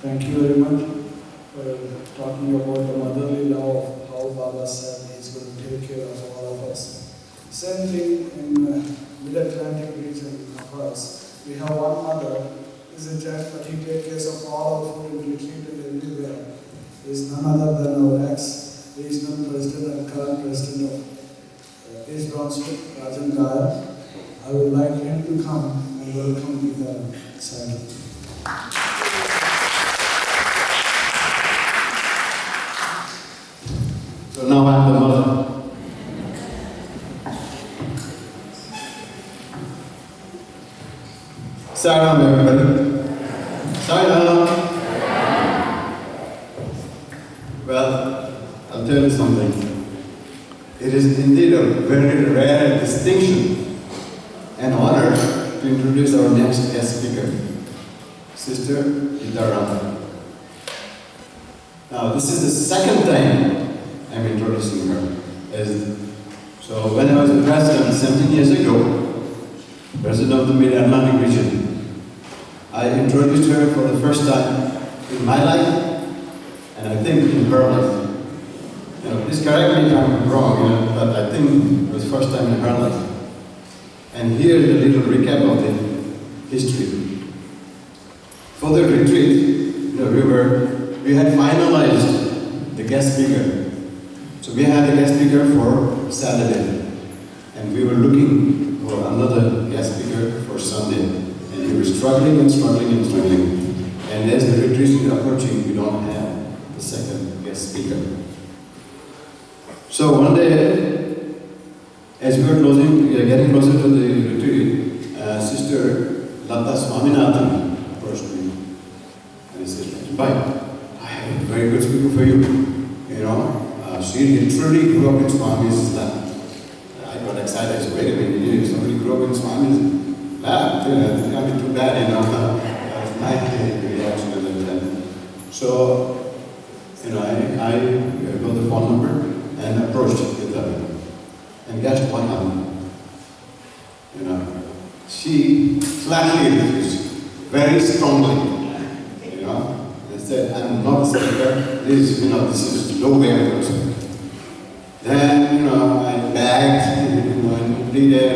Thank you very much for talking about the motherly love of how Baba said he's going to take care of all of us. Same thing in Mid-Atlantic region of us. We have one mother, is a gent, but he takes care of all our food and retreat and everywhere. He is none other than our ex-regional president and current president of East Brunswick, Rajan Gaya. I would like him to come and welcome me the side. So now I'm the mother. Salam, everybody. Salam. Well, I'll tell you something. It is indeed a very rare distinction and honor to introduce our next guest speaker, Sister Idarama. Now, this is the second time I'm introducing her. So when I was a president 17 years ago, president of the Mid-Atlantic region, I introduced her for the first time in my life, and I think in her life. Please correct me if I'm wrong, but I think it was the first time in her life. And here's a little recap of the history. For the retreat, we had finalized the guest speaker. So we had a guest speaker for Saturday, and we were looking for another guest speaker for Sunday. And we were struggling and struggling and struggling. And as the retreat is approaching, we don't have the second guest speaker. So one day, as we were getting closer to the retreat, Sister Lata Swaminathan approached me. And he said, "Bhai, I have a very good speaker for you. She literally grew up in Swami's lab." I got excited. I said, "Wait a minute, somebody grew up in Swami's lab? It can't be too bad, That was my reaction at the time. So, I got the phone number and approached her. And guess what happened? She flatly refused, very strongly. And said, "I'm not a speaker. This is no way I'm going to speak." Then, I begged, and pleaded,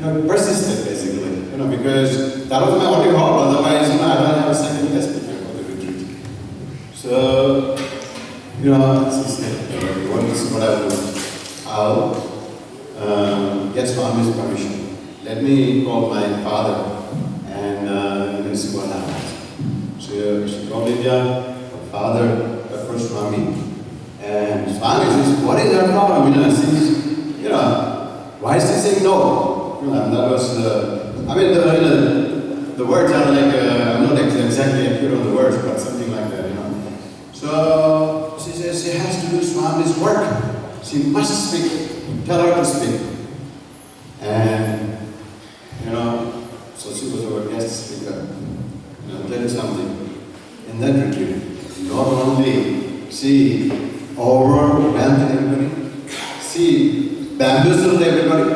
and persisted basically, because that was my only hope. Otherwise, I don't have a second guest speaker for the retreat. So, she said, "This is what I will do. I'll get Swami's permission. Let me call my father, and we'll see what happens." So she called India, her father approached Swami, and Swami says, "What is her problem? Why is she saying no?" And that was, the words are like, I'm not exactly accurate on the words, but something like that, So she says she has to do Swami's work. She must speak. Tell her to speak. And, so she was our guest speaker. I'll tell you something. In that retreat, not only she overwhelmed everybody, she bamboozled everybody,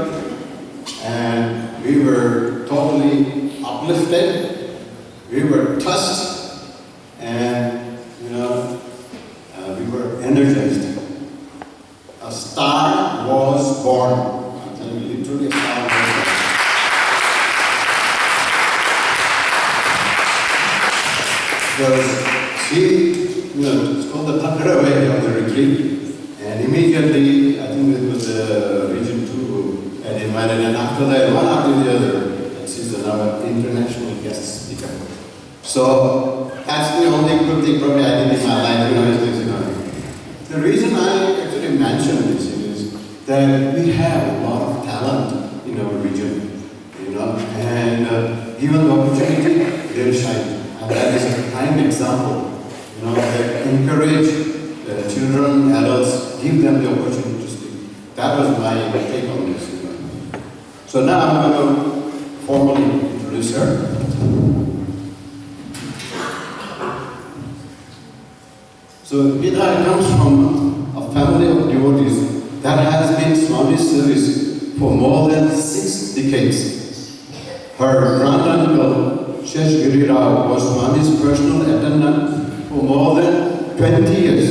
and we were totally uplifted, we were touched, and we were energized. A star was born. I'm telling you, literally a star was born. Because it's called the Thakra way of the retreat, and immediately, I think it was Region 2 had invited, and after that, one after the other, and she's another international guest speaker. So that's the only good thing probably I did in my life, The reason I actually mention this is that we have a lot of talent in our region, and given the opportunity, they'll shine. And that is a prime example, that encourage children, adults, give them the opportunity to speak. That was my take on this. So now I'm going to formally introduce her. So Vidha comes from a family of devotees that has been Swami's service for more than 6 decades. Her granduncle, Sheshgiri Rao was Swami's personal attendant for more than 20 years.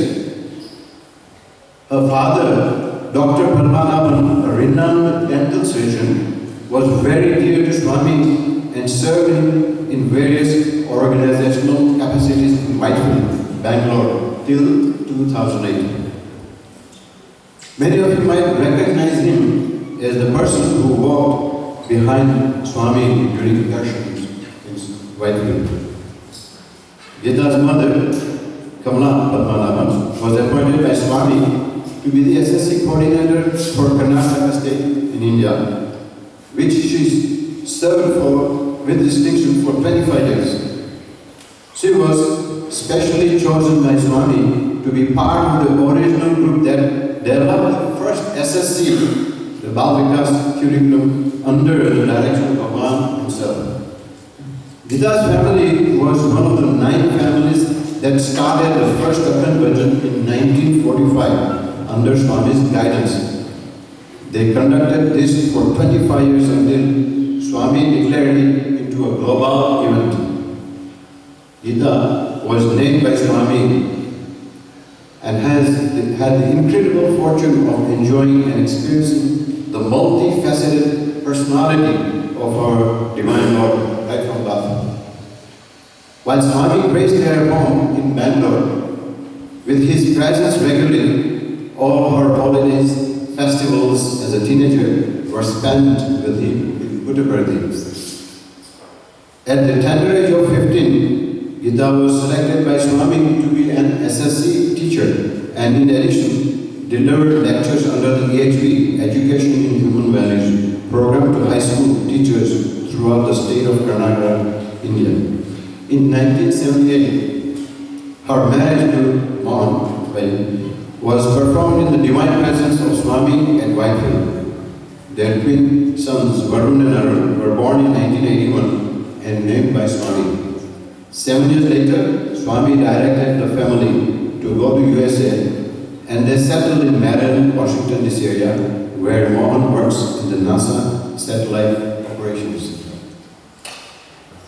Her father, Dr. Padmanabhan, a renowned dental surgeon, was very dear to Swami and served him in various organizational capacities in Whitefield, Bangalore, till 2008. Many of you might recognize him as the person who walked behind Swami during darshans in Whitefield. Gita's mother, Kamala Padmanabhan, was appointed by Swami to be the SSC coordinator for Karnataka State in India, which she served with distinction for 25 years. She was specially chosen by Swami to be part of the original group that developed the first SSC, the Bal Vikas curriculum, under the direction of Bhagwan himself. Gita's family was one of the 9 families that started the first Akhand Bhajan in 1945 under Swami's guidance. They conducted this for 25 years until Swami declared it into a global event. Gita was named by Swami and has had the incredible fortune of enjoying and experiencing the multifaceted personality of our Divine Lord right from birth. While Swami graced their home in Bangalore, with his presence regularly, all her holidays, festivals as a teenager were spent with him in Puttaparthi. At the tender age of 15, Gita was selected by Swami to be an SSC teacher and in addition delivered lectures under the EHV, Education in Human Values, program to high school teachers throughout the state of Karnataka, India. In 1978, her marriage to Mohan was performed in the divine presence of Swami at Whitefield. Their twin sons, Varun and Arun, were born in 1981 and named by Swami. 7 years later, Swami directed the family to go to USA and they settled in Maryland, Washington DC area, where Mohan works in the NASA satellite operations.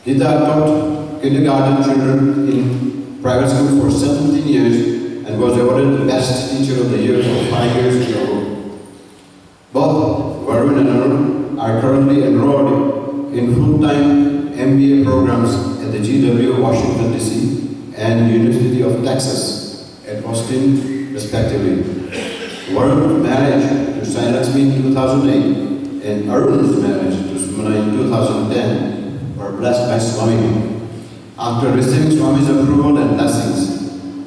Gita taught kindergarten children in private school for 17 years and was awarded the Best Teacher of the Year for 5 years in a row. Both Varun and Arun are currently enrolled in full-time MBA programs at the GW Washington DC and University of Texas at Austin, respectively. Varun's marriage to Sai Lakshmi in 2008 and Arun's marriage to Sumana in 2010 were blessed by Swami. After receiving Swami's approval and blessings,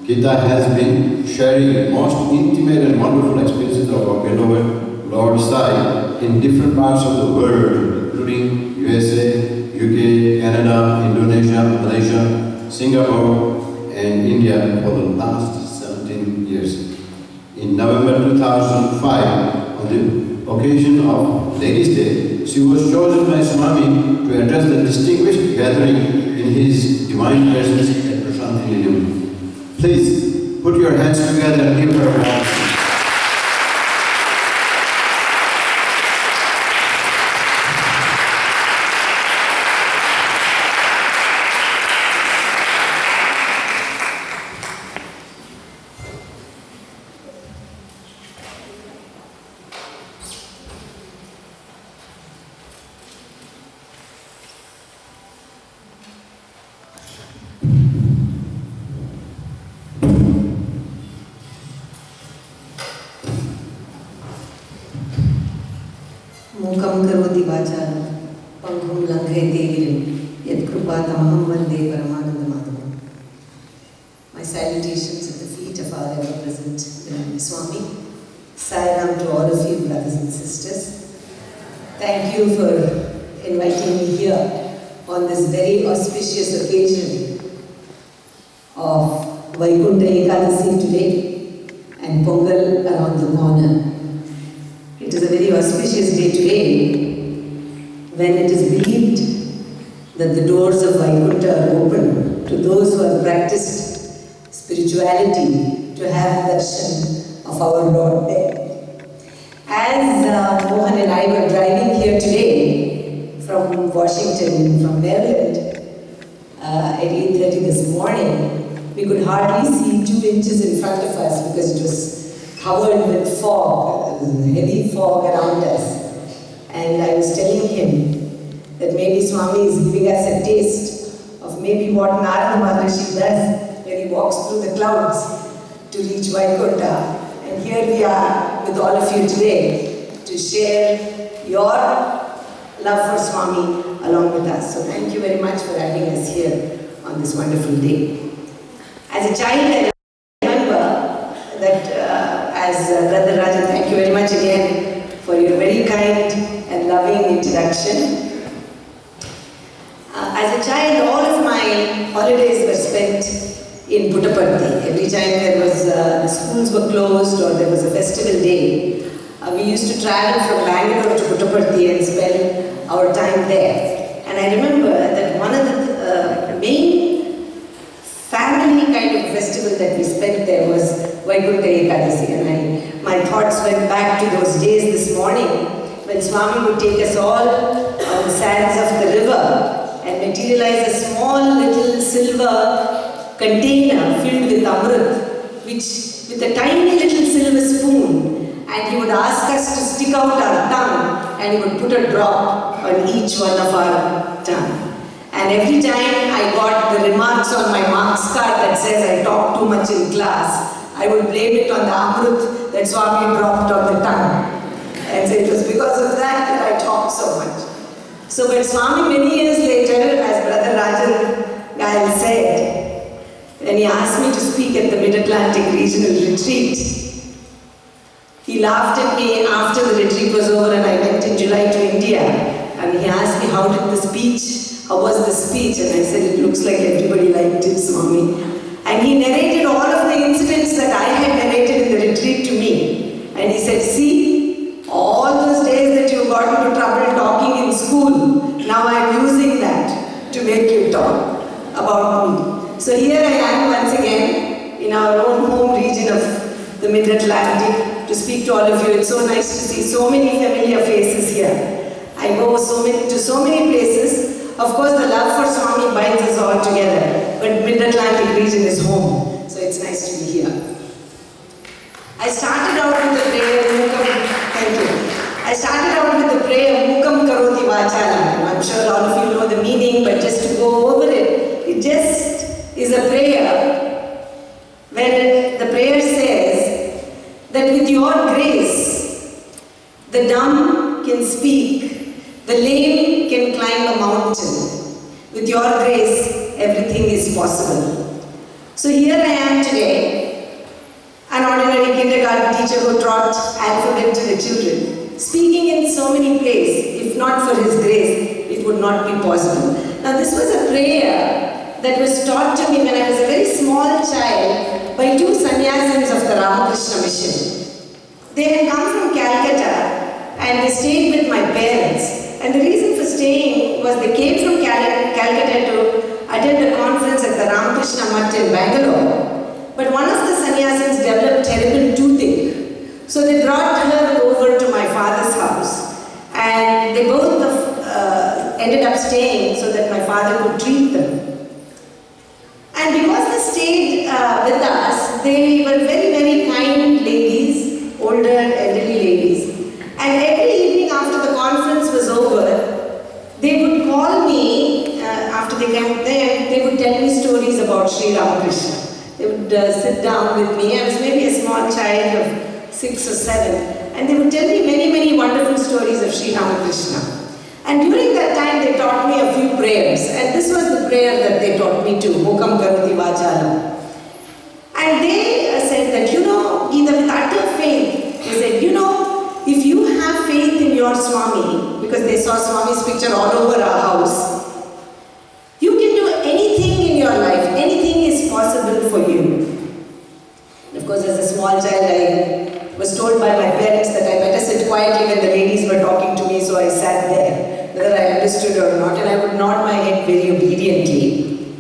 Gita has been sharing most intimate and wonderful experiences of our beloved Lord Sai in different parts of the world, including USA, UK, Canada, Indonesia, Malaysia, Singapore, and India for the last 17 years. In November 2005, on the occasion of Ladies' Day, she was chosen by Swami to address the distinguished gathering in his divine presence at Prashanti Nilayam. Please put your hands together and give her a hand. Mukam karoti vachanam, panghum langhayate girim, yat krupatamaham vande paramananda madhavam. My salutations at the feet of our ever-present Vinaya Swami. Sairam to all of you brothers and sisters. Thank you for inviting me here on this very auspicious occasion of Vaikuntha Ekadasi today and Pongal around the corner. It is a very auspicious day today when it is believed that the doors of Vaikuntha are open to those who have practiced spirituality to have darshan of our Lord there. As Mohan and I were driving here today from Washington, from Maryland, hardly see 2 inches in front of us because it was covered with fog, heavy fog around us. And I was telling him that maybe Swami is giving us a taste of maybe what Narada Maharishi does when he walks through the clouds to reach Vaikuntha. And here we are with all of you today to share your love for Swami along with us. So thank you very much for having us here on this wonderful day. As a child, I remember that as Brother Rajan, thank you very much again for your very kind and loving introduction. As a child, all of my holidays were spent in Puttaparthi. Every time there was, the schools were closed or there was a festival day, we used to travel from Bangalore to Puttaparthi and spend our time there. And I remember that one of the main family kind of festival that we spent there was Vaikuntha Ekadasi. And my thoughts went back to those days this morning when Swami would take us all on the sands of the river and materialize a small little silver container filled with amrit, which with a tiny little silver spoon, and he would ask us to stick out our tongue and he would put a drop on each one of our tongue. And every time I got the remarks on my marks card that says I talk too much in class, I would blame it on the amrit that Swami dropped on the tongue. And say it was because of that I talk so much. So when Swami many years later, as Brother Rajan Gail said, when he asked me to speak at the Mid-Atlantic Regional Retreat, he laughed at me after the retreat was over and I went in July to India. And he asked me, how was the speech? And I said, it looks like everybody liked it, Swami. And he narrated all of the incidents that I had narrated in the retreat to me. And he said, see, all those days that you got into trouble talking in school, now I'm using that to make you talk about me. So here I am once again in our own home region of the Mid-Atlantic to speak to all of you. It's so nice to see so many familiar faces here. I go to so many places. Of course, the love for Swami binds us all together, but Mid-Atlantic region is home, so it's nice to be here. I started out with the prayer, Mukam Karoti Vachalam. I'm sure all of you know the meaning, but just to go over it, it just is a prayer where the prayer says that with your grace, the dumb can speak, the lame can climb a mountain. With your grace, everything is possible. So here I am today, an ordinary kindergarten teacher who taught alphabet to the children, speaking in so many places. If not for His grace, it would not be possible. Now this was a prayer that was taught to me when I was a very small child by 2 sannyasins of the Ramakrishna mission. They had come from Calcutta and they stayed with my parents. And the reason for staying was they came from Calcutta to attend a conference at the Ramakrishna Mutt in Bangalore. But one of the sannyasins developed terrible toothache. So they brought her over to my father's house. And they both ended up staying so that my father could treat them. And because they stayed with us, they were very, very kind ladies, older, elderly ladies. And every evening after the conference was over, they would call me, after they came there, they would tell me stories about Sri Ramakrishna. They would sit down with me. I was maybe a small child of 6 or 7. And they would tell me many, many wonderful stories of Sri Ramakrishna. And during that time, they taught me a few prayers. And this was the prayer that they taught me too, Mukam Karoti Vachalam. And they said that, Geeta, with utter faith, they said, if you have faith in your Swami, because they saw Swami's picture all over our house, you can do anything in your life. Anything is possible for you. And of course, as a small child, I was told by my parents that I better sit quietly when the ladies were talking to me, so I sat there, whether I understood or not, and I would nod my head very obediently.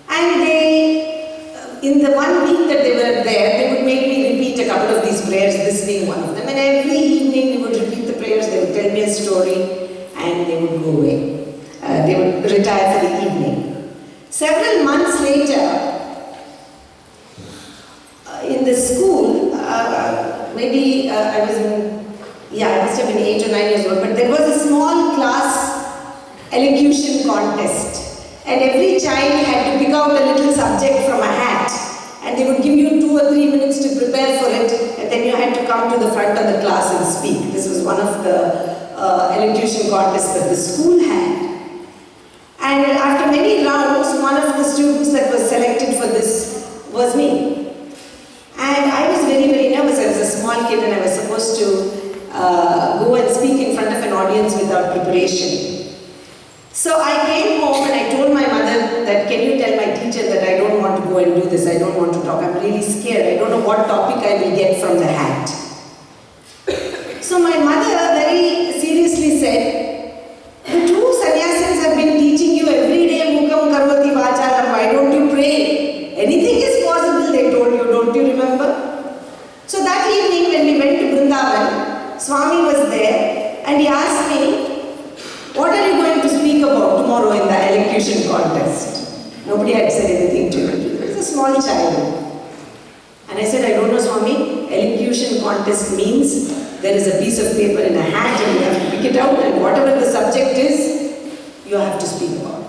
And they, in the 1 week that they were there, they would make me repeat a couple of these prayers, this being one of them. And every evening we would repeat the prayers, they would tell me a story, and they would go away. They would retire for the evening. Several months later, maybe I was I must have been 8 or 9 years old, but there was a small class elocution contest. And every child had to pick out a little subject from a hat. And they would give you 2 or 3 minutes to prepare for it, and then you had to come to the front of the class and speak. This was one of the elocution contests that the school had. And after many rounds, one of the students that was selected for this was me. And I was very, very nervous. I was a small kid and I was supposed to go and speak in front of an audience without preparation. So I came home and I told my mother that, can you tell my teacher that I don't want to go and do this, I don't want to talk, I'm really scared, I don't know what topic I will get from the hat. So my mother very seriously said, the 2 sannyasins have been teaching you every day, Mukam Karvati Vachalam, why don't you pray? Anything is possible, they told you, don't you remember? So that evening when we went to Vrindavan, Swami was there and he asked me, what are you going to speak about tomorrow in the elocution contest? Nobody had said anything to me. I was a small child. And I said, I don't know, Swami. Elocution contest means there is a piece of paper in a hat and you have to pick it out and whatever the subject is, you have to speak about.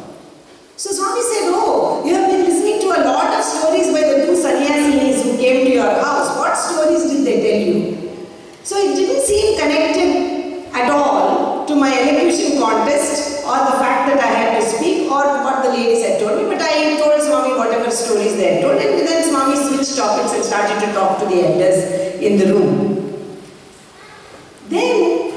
So Swami said, oh, you have been listening to a lot of stories by the 2 sannyasis who came to your house. What stories did they tell you? So it didn't seem connected at all to my elocution contest or the fact that I had to speak or what the ladies had told me, but I told Swami whatever stories they had told, and then Swami switched topics and started to talk to the elders in the room. Then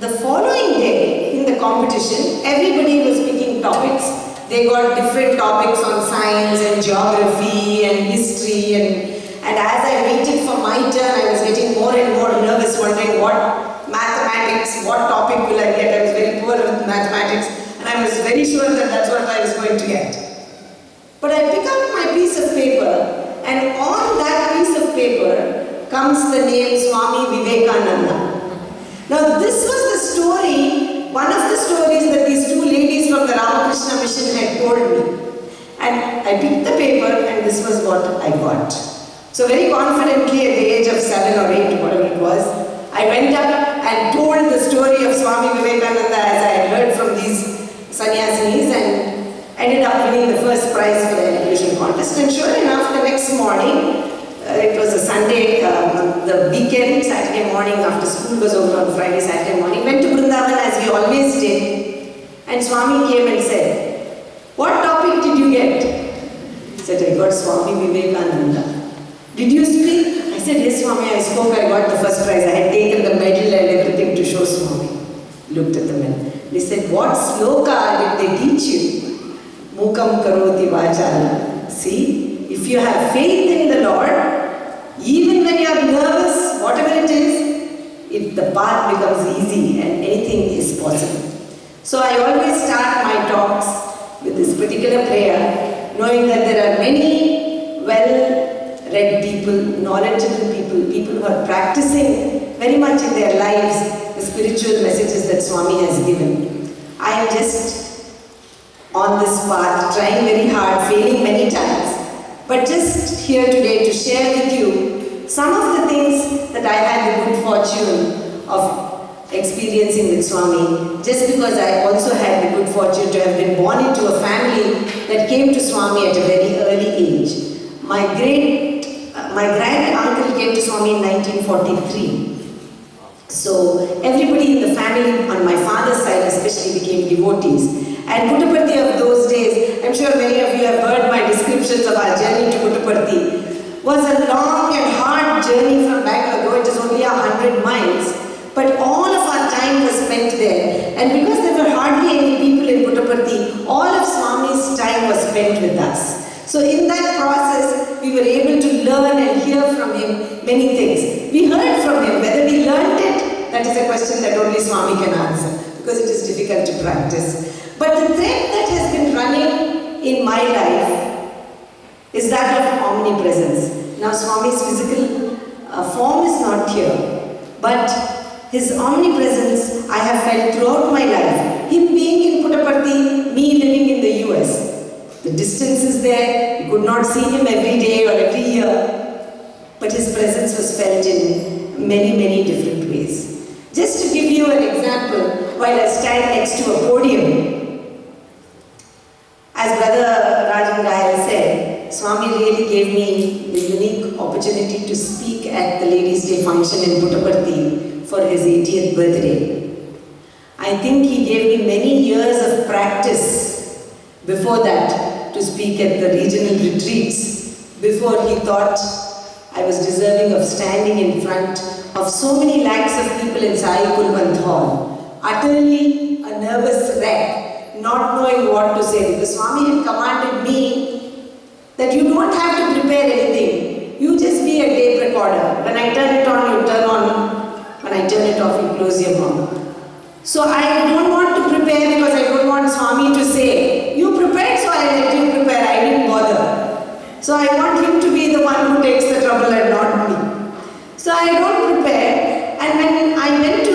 the following day in the competition, everybody was picking topics. They got different topics on science and geography and history, and as I waited for my turn, I was getting more and more nervous, wondering mathematics, what topic will I get? I was very poor with mathematics and I was very sure that that's what I was going to get. But I pick up my piece of paper and on that piece of paper comes the name Swami Vivekananda. Now this was the story, one of the stories that these 2 ladies from the Ramakrishna Mission had told me. And I picked the paper and this was what I got. So very confidently at the age of 7 or 8, whatever it was, I went up and told the story of Swami Vivekananda as I had heard from these sannyasis and ended up winning the first prize for the elocution contest. And sure enough, the next morning, it was a Sunday, the weekend, Saturday morning after school was over on Friday, Saturday morning, went to Vrindavan as we always did. And Swami came and said, what topic did you get? He said, I got Swami Vivekananda. Did you speak? I said, yes, Swami, I spoke, I got the first prize. I had taken the medal and everything to show Swami. Looked at the medal. They said, what sloka did they teach you? Mukam Karvati Vachalam. See, if you have faith in the Lord, even when you are nervous, whatever it is, the path becomes easy and anything is possible. So I always start my talks with this particular prayer, knowing that there are many well-read people, knowledgeable people, people who are practicing very much in their lives the spiritual messages that Swami has given. I am just on this path, trying very hard, failing many times, but just here today to share with you some of the things that I had the good fortune of experiencing with Swami, just because I also had the good fortune to have been born into a family that came to Swami at a very early age. My grand uncle came to Swami in 1943. So everybody in the family on my father's side especially became devotees. And Puttaparthi of those days, I'm sure many of you have heard my descriptions of our journey to Puttaparthi, was a long and hard journey from Bangalore, though it is only 100 miles. But all of our time was spent there. And because there were hardly any people in Puttaparthi, all of Swami's time was spent with us. So in that process, we were able to learn and hear from him many things. We heard from him. Whether we learned it, that is a question that only Swami can answer, because it is difficult to practice. But the thread that has been running in my life is that of omnipresence. Now Swami's physical form is not here, but his omnipresence I have felt throughout my life. Him being in Puttaparthi, me living in the US. The distance is there, you could not see him every day or every year. but his presence was felt in many, many different ways. Just to give you an example, while I stand next to a podium, as Brother Rajan Gayal said, Swami really gave me the unique opportunity to speak at the Ladies' Day function in Puttaparthi for his 80th birthday. I think he gave me many years of practice before that to speak at the regional retreats, before he thought I was deserving of standing in front of so many lakhs of people in Sai Kulwant Hall, utterly a nervous wreck, not knowing what to say, because Swami had commanded me that you don't have to prepare anything, you just be a tape recorder. When I turn it on, you turn on, when I turn it off, you close your mouth. So I don't want to prepare because I don't want Swami to say, you prepared, so I let you prepare, I didn't bother. So I want him to be the one who takes the trouble and not me. So I don't prepare, and when I arrived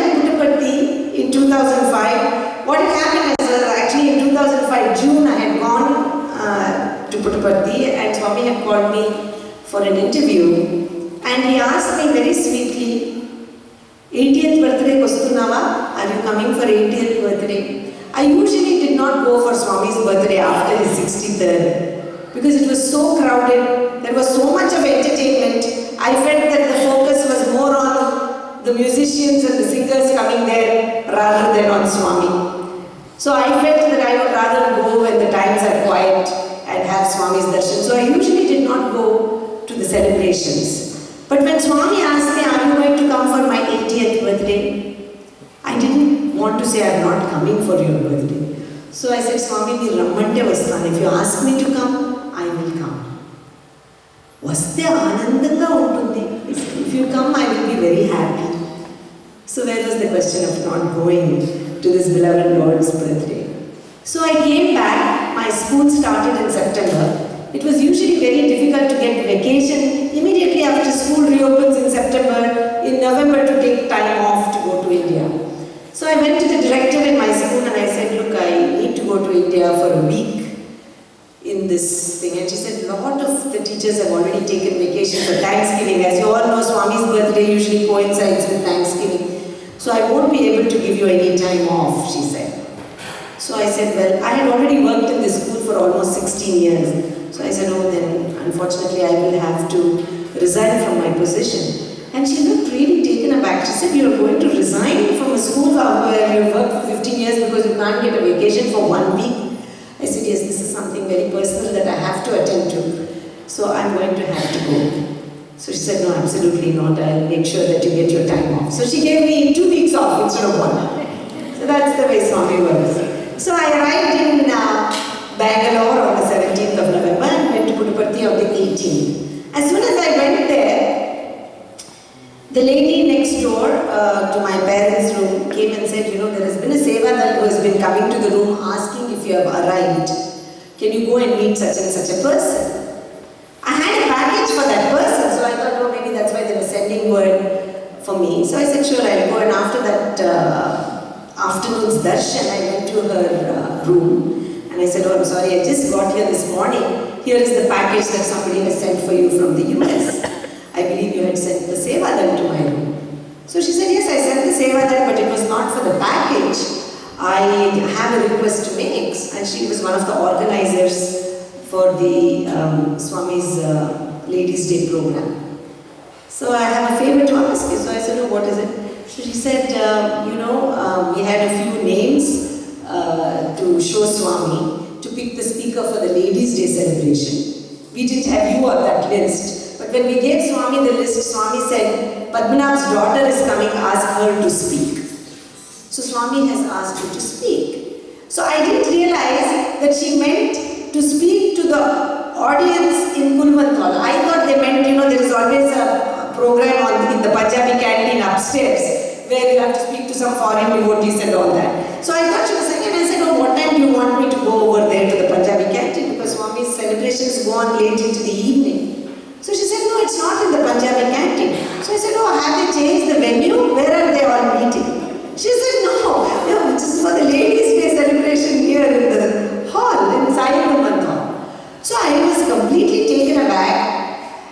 in Puttaparthi in 2005, what had happened is actually in 2005 June I had gone to Puttaparthi and Swami had called me for an interview, and he asked me very sweetly, 80th birthday Kostunnava, are you coming for 80th birthday? I usually did not go for Swami's birthday after his 63rd because it was so crowded, there was so much of entertainment. I felt that the focus was more on the musicians and the singers coming there rather than on Swami. So I felt that I would rather go when the times are quiet and have Swami's darshan. So I usually did not go to the celebrations. But when Swami asked me, are you going to come for my 80th birthday? I didn't want to say I'm not coming for your birthday. So I said, Swami, meer rammante vasthanu. If you ask me to come, I will come. Vaste anandanga untundi. If you come, I will be very happy. So where was the question of not going to this beloved Lord's birthday? So I came back. My school started in September. It was usually very difficult to get vacation immediately after school reopens in September, in November to take time off to go to India. So I went to the director in my school and I said, look, I need to go to India for a week in this thing. And she said, a lot of the teachers have already taken vacation for Thanksgiving. As you all know, Swami's birthday usually coincides with Thanksgiving. So I won't be able to give you any time off, she said. So I said, well, I had already worked in this school for almost 16 years. So I said, oh, then unfortunately I will have to resign from my position. And she looked really taken aback. She said, you're going to resign from a school where you've worked for 15 years because you can't get a vacation for 1 week? I said, yes, this is something very personal that I have to attend to. So I'm going to have to go. So she said, no, absolutely not. I'll make sure that you get your time off. So she gave me 2 weeks off instead of 1. So that's the way Swami works. So I arrived in Bangalore on the 17th of November and went to Puttaparthi on the 18th. As soon as I went there, the lady next door to my parents' room came and said, you know, there has been a Sevadal who has been coming to the room asking if you have arrived. Can you go and meet such and such a person? I had a package for that person, so I thought, oh, maybe that's why they were sending word for me. So I said, sure, I'll go. And after that afternoon's darshan, I went to her room. And I said, oh, I'm sorry, I just got here this morning. Here is the package that somebody has sent for you from the US. I believe you had sent the Sevadal to my room. So she said, yes, I sent the Sevadal, but it was not for the package. I have a request to make. And she was one of the organizers for the Swami's Ladies' Day program. So I have a favor to ask you. So I said, oh, what is it? So she said, we had a few names to show Swami to pick the speaker for the Ladies' Day celebration. We didn't have you on that list, but when we gave Swami the list, Swami said, Padmanabh's daughter is coming, ask her to speak. So Swami has asked you to speak. So I didn't realize that she meant to speak to the audience in Kulwant Hall. I thought they meant, there is always a program in the Punjabi canteen upstairs where you have to speak to some foreign devotees and all that. So I thought she was saying, and I said, oh, what time do you want me to go over there to the Punjabi canteen? Because Swami's celebrations go on late into the evening. So she said, no, it's not in the Punjabi canteen. So I said, oh, have they changed the venue? Where are they all meeting? She said, no, this is for the Ladies' Day celebration here in the hall, in Sai Kulwant Hall. So I was completely taken aback.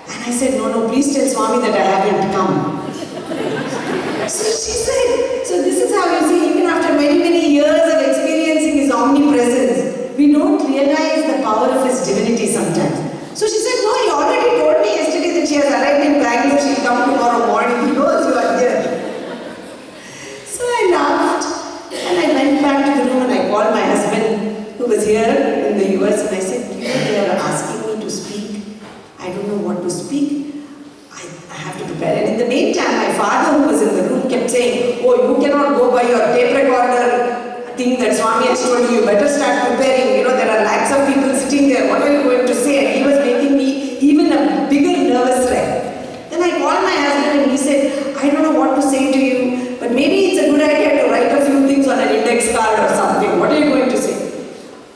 And I said, said, so this is how you see, even after many, many years of experiencing His omnipresence, we don't realize the power of His divinity sometimes. So she said, no, He already told me yesterday that she has arrived in Bangalore, she'll come tomorrow morning, He knows you are here. So I laughed and I went back to the room and I called my husband who was here in the US and I said, you know, they are asking me to speak. I don't know what to speak. I have to prepare. And in the meantime, my father who was in the room kept saying, oh, you cannot go by your tape recorder thing that Swami has told you. You better start preparing. You know, there are lakhs of people sitting there. What are you going to say? And he was making me even a bigger nervous wreck. Then I called my husband and he said, I don't know what to say to you, but maybe it's a good idea to write a few things on an index card or something. What are you going to say?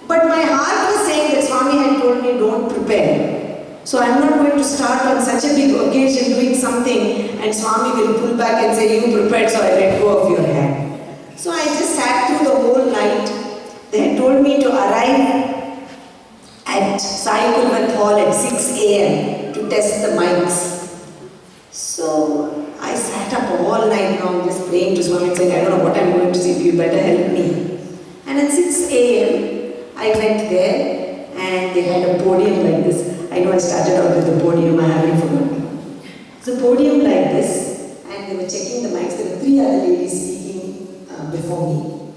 But my heart was saying that Swami had told me, don't prepare. So I'm not going to start on such a big occasion doing something and Swami will pull back and say, you prepared, so I let go of your hand. So I just sat through the whole night. They had told me to arrive at Sai Kulwant Hall at 6 a.m. to test the mics. So I sat up all night long just praying to Swami and saying, I don't know what I'm going to say, you better help me. And at 6 a.m. I went there and they had a podium like this. I know I started out with the podium, I haven't forgotten. It's a podium like this, and they were checking the mics. There were 3 other ladies speaking before me.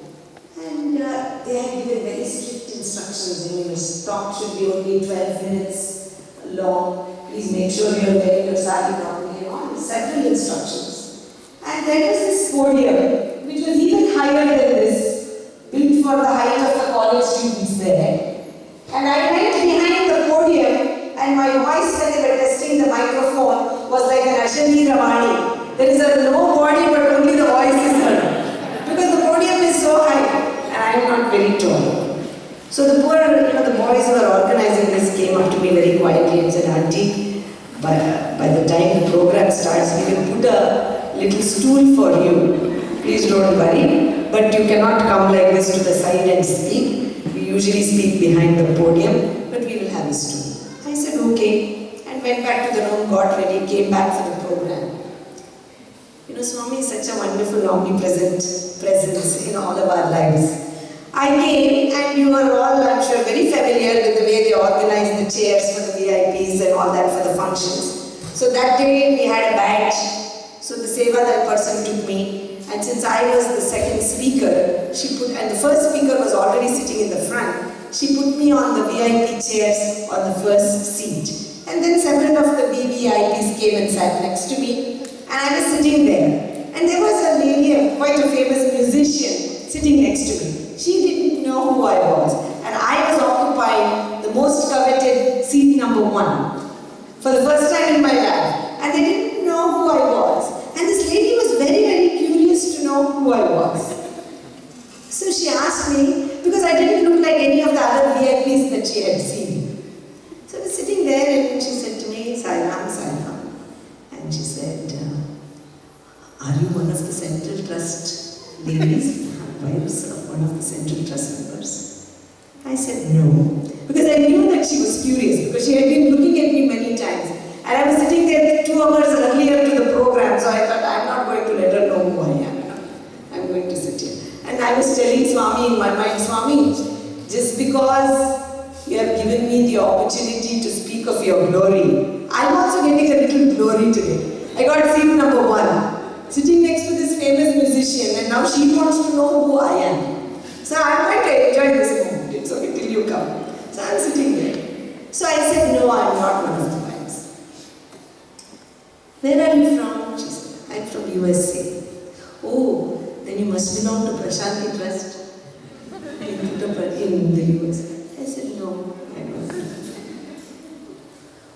And they had given very strict instructions. You know, your talk should be only 12 minutes long. Please make sure you're wearing your sari properly and all. Several instructions. And there was this podium, which was even higher than this, built for the height of the college students there. And I went behind the podium. And my voice when they were testing the microphone was like an Ashani Ravani. There is a low body but only the voice is heard. Because the podium is so high and I am not very tall. So the poor, the boys who were organizing this came up to me very quietly and said, Auntie, by the time the program starts, we will put a little stool for you. Please don't worry. But you cannot come like this to the side and speak. We usually speak behind the podium, but we will have a stool. I said, okay, and went back to the room, got ready, came back for the program. You know, Swami is such a wonderful, omnipresent presence in all of our lives. I came, and you are all, I'm sure, very familiar with the way they organize the chairs for the VIPs and all that for the functions. So that day, we had a badge. So the Sevadar person took me, and since I was the second speaker, and the first speaker was already sitting in the front, she put me on the VIP chairs on the first seat. And then several of the VVIPs came and sat next to me. And I was sitting there. And there was a lady, quite a famous musician, sitting next to me. She didn't know who I was. And I was occupying the most coveted seat number 1 for the first time in my life. And they didn't know who I was. And this lady was very, very curious to know who I was. So she asked me, because I didn't look like any of the other VIPs that she had seen. So I was sitting there and she said to me, Sairam, Sairam. And she said, are you one of the Central Trust ladies, wives of one of the Central Trust members? I said, no. Because I knew that she was curious, because she had been looking at me many times. And I was sitting there 2 hours earlier to the program, so I thought, I'm not going to let her know who I am. I'm going to sit here. And I was telling Swami in my mind, Swami, just because you have given me the opportunity to speak of your glory, I'm also getting a little glory today. I got seat number 1, sitting next to this famous musician, and now she wants to know who I am. So I'm going to enjoy this moment. It's okay till you come. So I'm sitting there. So I said, no, I'm not one of the wives. Where are you from? She said, I'm from USA. Oh, then you must belong to Prashanti Trust in the US. I said, no, I don't.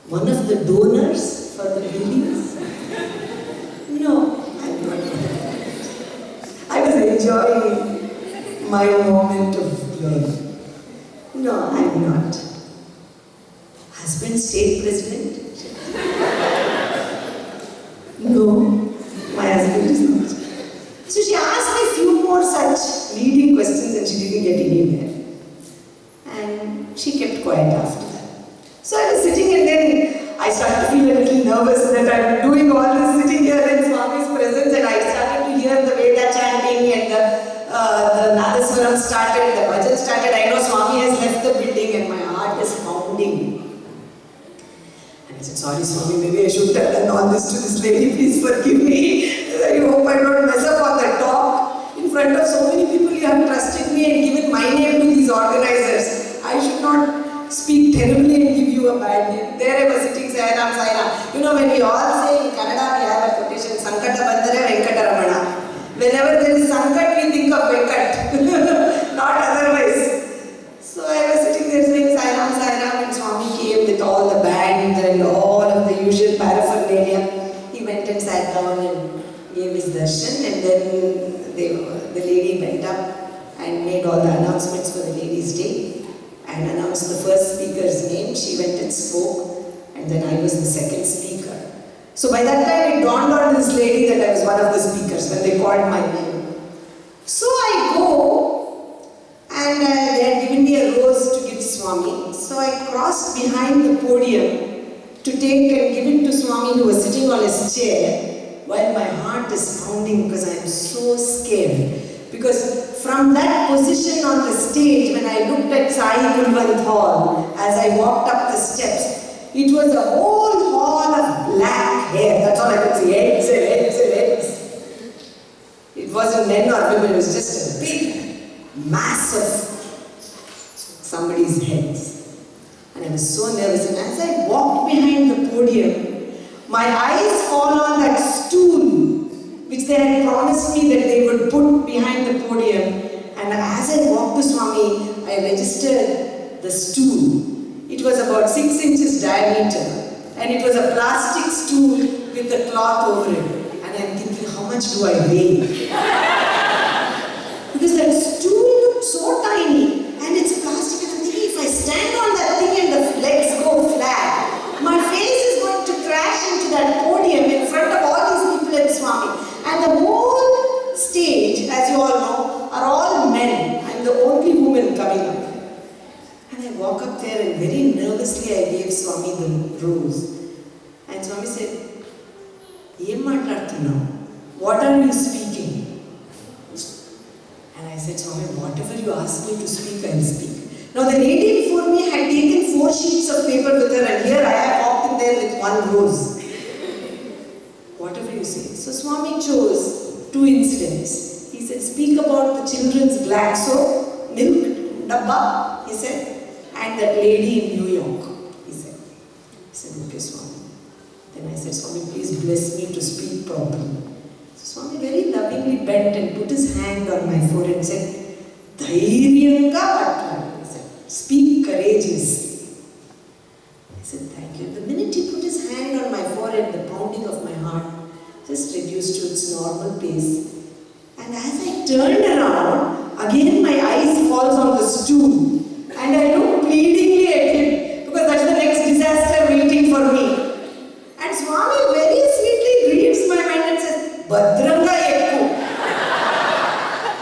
One of the donors for the buildings? No, I'm not. I was enjoying my moment of glory. No, I'm not. Husband, state president? No, my husband is not. So she asked me a few more such leading questions and she didn't get anywhere. And she kept quiet after that. So I was sitting and then I started to feel a little nervous that I'm doing all this sitting here in Swami's presence and I started to hear the way started, the bhajan started. I know Swami has left the building and my heart is pounding. And I said, sorry Swami, maybe I should have done all this to this lady. Please forgive me. I hope I don't mess up on the talk. In front of so many people, you have trusted me and given my name to these organizers. I should not speak terribly and give you a bad name. There I was sitting, Sairam, Sairam. You know, when we all say in Kannada, we have a quotation, Sankata Bandhare Venkataramana. Whenever there is Sankat, we think of Venkat, not otherwise. So I was sitting there saying Sairam, Sairam, and Swami came with all the bands and all of the usual paraphernalia. He went and sat down and gave his darshan, and then the lady went up and made all the announcements for the Ladies' Day and announced the first speaker's name. She went and spoke, and then I was the second speaker. So by that time it dawned on this lady that I was one of the speakers when they called my name. So I go and they had given me a rose to give Swami. So I crossed behind the podium to take and give it to Swami, who was sitting on his chair, while my heart is pounding because I am so scared. Because from that position on the stage, when I looked at Sai Gulwant Hall as I walked up the steps, it was a whole hall of black hair. That's all I could see. Heads and heads and heads. It wasn't men or women, it was just a big mass of somebody's heads. And I was so nervous. And as I walked behind the podium, my eyes fall on that stool which they had promised me that they would put behind the podium. And as I walked to Swami, I registered the stool. It was about 6 inches diameter, and it was a plastic stool with a cloth over it. And I'm thinking, how much do I weigh? Because that stool looked so tiny, and it's plastic, and I'm thinking, if I stand on that thing and the legs go flat, my face is going to crash into that podium in front of all these people at Swami. And the whole stage, as you all know, are all men. I'm the only woman coming up. And I walk up there and very nervously I gave Swami the rose. And Swami said, "Em maatladutunnavu? What are you speaking?" And I said, "Swami, whatever you ask me to speak, I will speak." Now the lady before me had taken 4 sheets of paper with her, and here I have walked in there with 1 rose. Whatever you say. So Swami chose 2 incidents. He said, speak about the children's black soap, milk, dabba, he said, and that lady in New York, he said. I said, okay, Swami. Then I said, Swami, please bless me to speak properly. So Swami very lovingly bent and put his hand on my forehead and said, Dhairyanka Vatla. He said, speak courageously. I said, thank you. The minute he put his hand on my forehead, the pounding of my heart just reduced to its normal pace. And as I turned around, again my eyes falls on the stool. And I look pleadingly at him because that's the next disaster waiting for me. And Swami very sweetly reads my mind and says, Bhadrangga Ekku.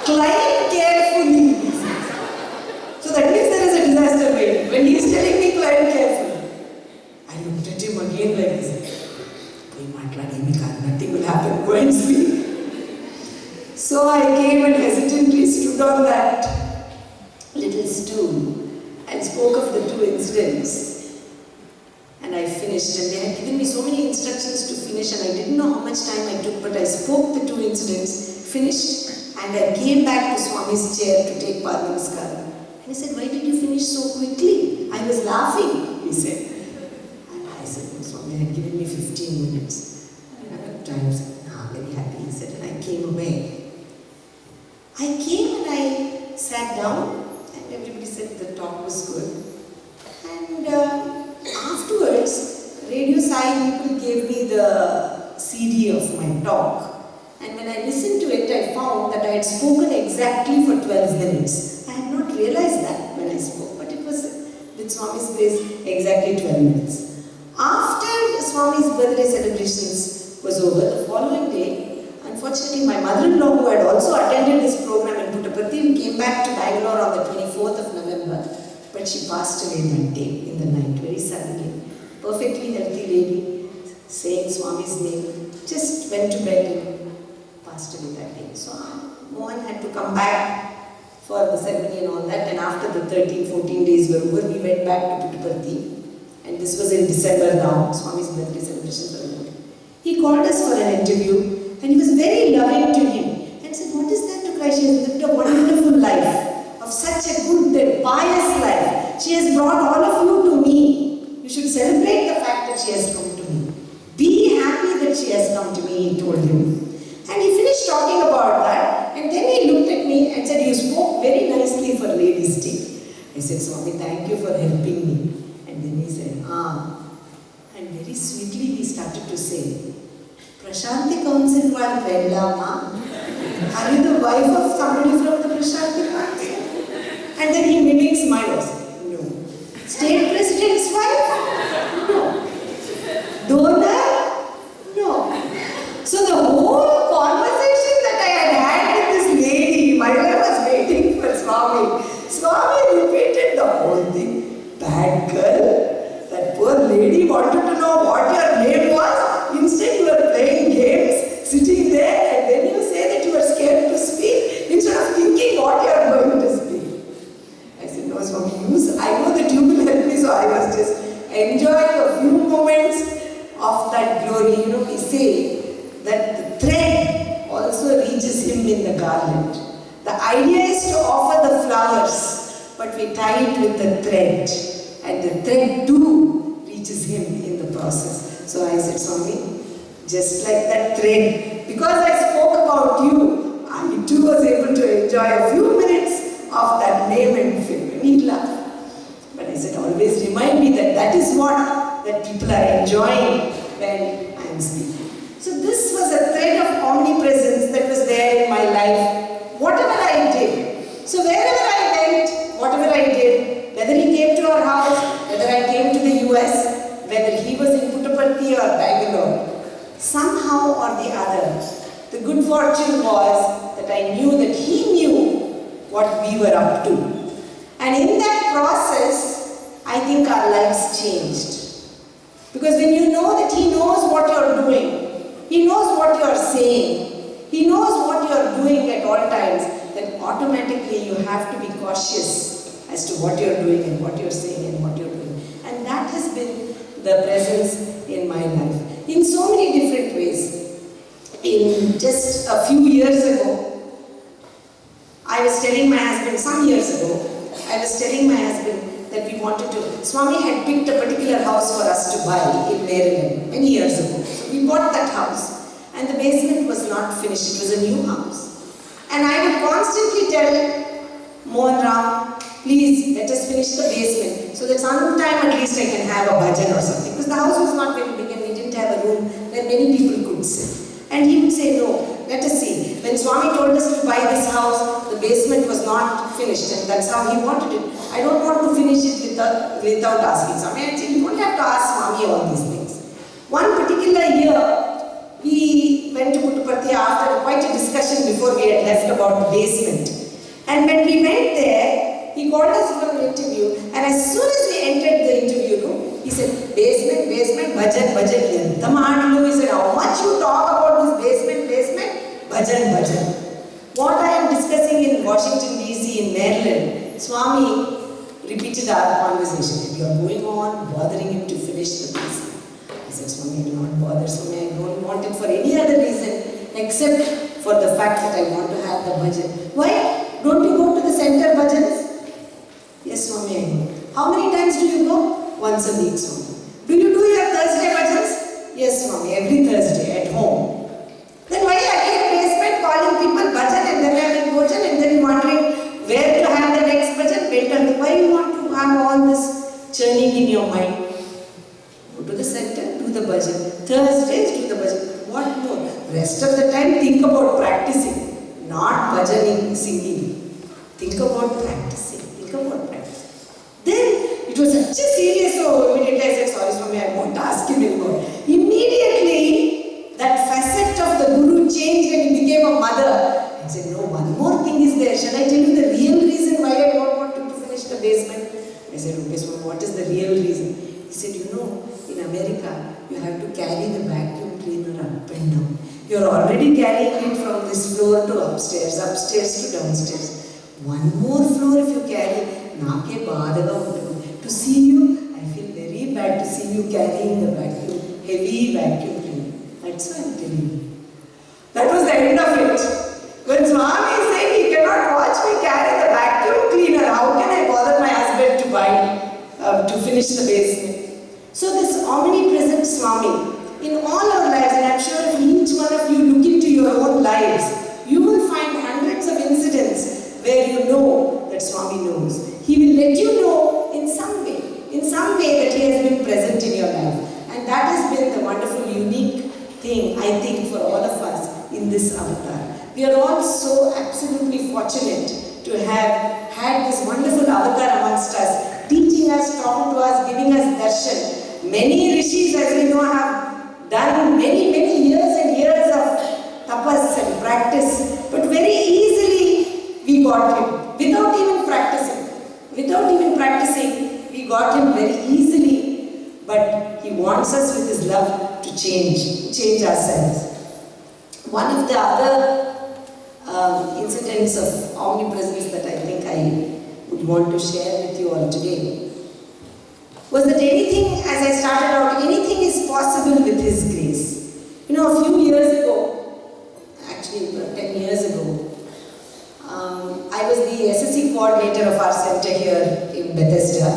Climb carefully. So that means there is a disaster waiting. When he is telling me climb carefully, I looked at him again like this. Nothing will happen. Go and sleep. So I came and hesitantly stood on that little stool and spoke of the 2 incidents. And I finished, and they had given me so many instructions to finish, and I didn't know how much time I took, but I spoke the 2 incidents, finished, and I came back to Swami's chair to take Padnamaskara. And he said, why did you finish so quickly? I was laughing, he said. And I said, no, Swami had given me 15 minutes. I said, very happy, he said, and I came away. I came and I sat down, and everybody said the talk was good. And afterwards, Radio Sai people gave me the CD of my talk. And when I listened to it, I found that I had spoken exactly for 12 minutes. I had not realized that when I spoke, but it was, with Swami's grace, exactly 12 minutes. After Swami's birthday celebrations was over, the following day, unfortunately my mother-in-law, who had also attended this program in Puttaparthi, came back to Bangalore on the 24th of November, but she passed away that day in the night, very suddenly. Perfectly healthy lady, saying Swami's name, just went to bed and passed away that day. So Mohan had to come back for the ceremony and all that. And after the 13-14 days were over, we went back to Puttaparthi. And this was in December now, Swami's birthday celebrations were over. He called us for an interview and he was very loving to him and said, what is there to cry? She has lived a wonderful life, of such a good and pious life. She has brought all of you to me. You should celebrate the fact that she has come to me. Be happy that she has come to me, he told him. And he finished talking about that, and then he looked at me and said, you spoke very nicely for Ladies' Day. I said, Swami, thank you for helping me. And then he said, and very sweetly he started to say, Prashanti Council while Vedlama, are you the wife of somebody from the Prashanti Council? And then he mimics my voice. No. State President's wife? No. Donor? No. So the whole conversation that I had with this lady while I was waiting for Swami repeated the whole thing. Bad girl, that poor lady wanted to know what your name was. Instead you were playing games, sitting there, and then you say that you were scared to speak instead of thinking what you are going to speak. I said, no, Swami, I know that you will help me, so I was just enjoying a few moments of that glory. You know, we say that the thread also reaches him in the garland. The idea is to offer the flowers, but we tie it with the thread, and the thread too reaches him in the process. So I said, Swami, just like that thread, because I spoke about you, I too was able to enjoy a few minutes of that name and fame. And he laughed. But I said, always remind me that that is what that people are enjoying when I am speaking. So this was a thread of omnipresence that was there in my life, whatever I did. So wherever I went, whatever I did, whether he came to our house, whether I came to the US, whether he was in Puttaparthi or Bangalore, somehow or the other, the good fortune was that I knew that he knew what we were up to. And in that process, I think our lives changed. Because when you know that he knows what you're doing, he knows what you're saying, he knows what you're doing at all times, then automatically you have to be cautious as to what you're doing and what you're saying and what you're doing. And that has been the presence in my life in so many different ways. In just a few years ago, I was telling my husband, some years ago, I was telling my husband that we wanted to, Swami had picked a particular house for us to buy in Maryland many years ago. So we bought that house and the basement was not finished, it was a new house. And I would constantly tell Mohan Ram, please let us finish the basement so that sometime at least I can have a bhajan or something. Because the house was not very big and we didn't have a room where many people could sit. And he would say, no, let us see. When Swami told us to buy this house, the basement was not finished and that's how he wanted it. I don't want to finish it without asking Swami. I said, you don't have to ask Swami all these things. One particular year, we went to Puttaparthi after quite a discussion before we had left about the basement. And when we went there, he called us for an interview, and as soon as we entered the interview room, he said, basement, bhajan, bhajan. He said, how much you talk about this basement, bhajan. What I am discussing in Washington DC, in Maryland, Swami repeated our conversation. You are going on bothering him to finish the basement. I said, Swami, I do not bother Swami. I don't want it for any other reason except for the fact that I want to have the bhajan. Why? Don't you go to the center bhajans? Yes, Swami, I go. How many times do you go? Once a week, Swami. Do you do your Thursday bhajans? Yes, Swami, every Thursday at home. Then why again basement calling people bhajan and then having bhajan and then wondering where to have the next bhajan? Why you want to have all this churning in your mind? Go to the center, do the bhajan. Thursdays, do the bhajan. What more? Rest of the time, think about practicing, not bhajaning, singing. Think about practicing. Then it was such a serious, so immediately I said, sorry Swami, I won't ask him anymore. Immediately, that facet of the Guru changed and he became a mother. I said, no, one more thing is there. Shall I tell you the real reason why I don't want to finish the basement? I said, okay, Swami, what is the real reason? He said, you know, in America, you have to carry the vacuum cleaner up and down. You're already carrying it from this floor to upstairs to downstairs. one more floor if you carry, naake baadaga untundi. To see you, I feel very bad to see you carrying the vacuum, heavy vacuum cleaner. That's why I'm telling you. That was the end of it. When Swami is saying he cannot watch me carry the vacuum cleaner, how can I bother my husband to buy, to finish the basement? So this omnipresent Swami, in all our lives, and I'm sure if each one of you look into your own lives, you will find hundreds of incidents where you know that Swami knows. He will let you know in some way that he has been present in your life. And that has been the wonderful, unique thing, I think, for all of us in this avatar. We are all so absolutely fortunate to have had this wonderful avatar amongst us, teaching us, talking to us, giving us darshan. Many rishis, as we know, have done many years and years of tapas and practice, but very easily we got him, without even practicing, we got him very easily, but he wants us with his love to change ourselves. One of the other incidents of omnipresence that I think I would want to share with you all today was that anything, as I started out, anything is possible with His grace. You know, a few years ago, actually 10 years ago, I was the SSC coordinator of our center here in Bethesda.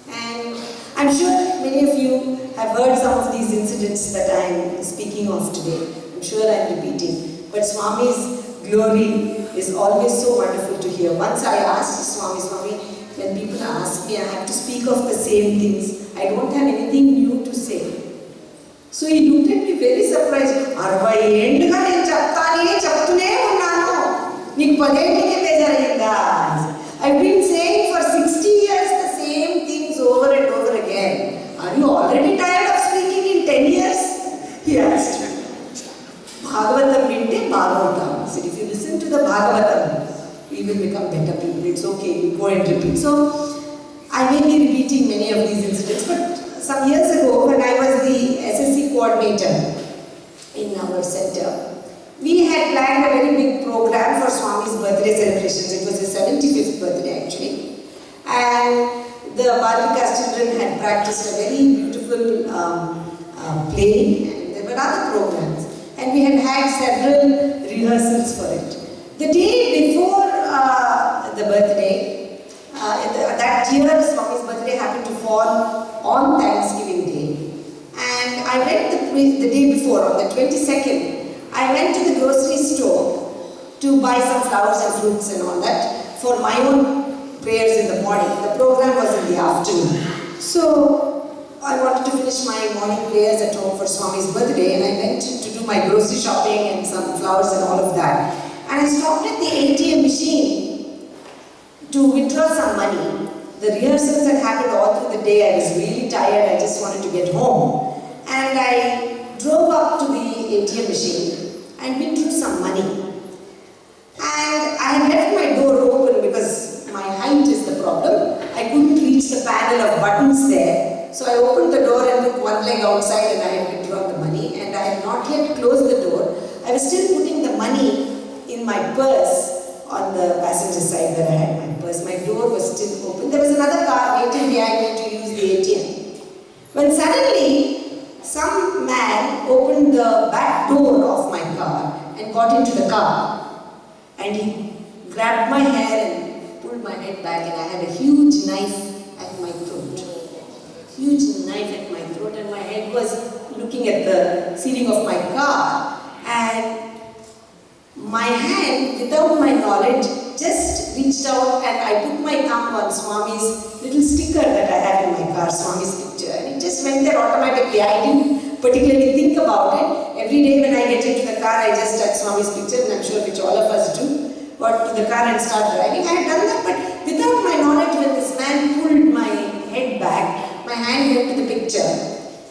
And I'm sure many of you have heard some of these incidents that I'm speaking of today. I'm sure I'm repeating. But Swami's glory is always so wonderful to hear. Once I asked Swami, when people ask me, I have to speak of the same things. I don't have anything new to say. So he looked at me very surprised. I've been saying for 60 years the same things over and over again. Are you already tired of speaking in 10 years? He asked me. Bhagavatam vinte Bhagavatam. He said, if you listen to the Bhagavatam, we will become better people. It's okay, you go and repeat. So, I may be repeating many of these incidents, but some years ago, when I was the SSC coordinator in our center, we had planned a very big program for Swami's birthday celebrations. It was his 75th birthday actually. And the Balikas children had practiced a very beautiful play, and there were other programs. And we had several rehearsals for it. The day before the birthday, that year Swami's birthday happened to fall on Thanksgiving Day. And I went the day before, on the 22nd, I went to the grocery store to buy some flowers and fruits and all that for my own prayers in the morning. The program was in the afternoon. So I wanted to finish my morning prayers at home for Swami's birthday, and I went to do my grocery shopping and some flowers and all of that. And I stopped at the ATM machine to withdraw some money. The rehearsals had happened all through the day. I was really tired. I just wanted to get home. And I drove up to the ATM machine and withdrew some money. And I had left my door open because my height is the problem. I couldn't reach the panel of buttons there. So I opened the door and took one leg outside, and I had withdrawn the money. And I had not yet closed the door. I was still putting the money in my purse on the passenger side where I had my purse. My door was still open. There was another car waiting behind me to use the ATM. When suddenly, some man opened the back door of my car and got into the car. And he grabbed my hair and pulled my head back, and I had a huge knife at my throat. Huge knife at my throat, and my head was looking at the ceiling of my car. And my hand, without my knowledge, just reached out and I put my thumb on Swami's little sticker that I had in my car, Swami's picture, and it just went there automatically. I didn't particularly think about it. Every day when I get into the car, I just touch Swami's picture, and I'm sure which all of us do. Got to the car and start driving. I had done that, but without my knowledge, when this man pulled my head back, my hand went to the picture.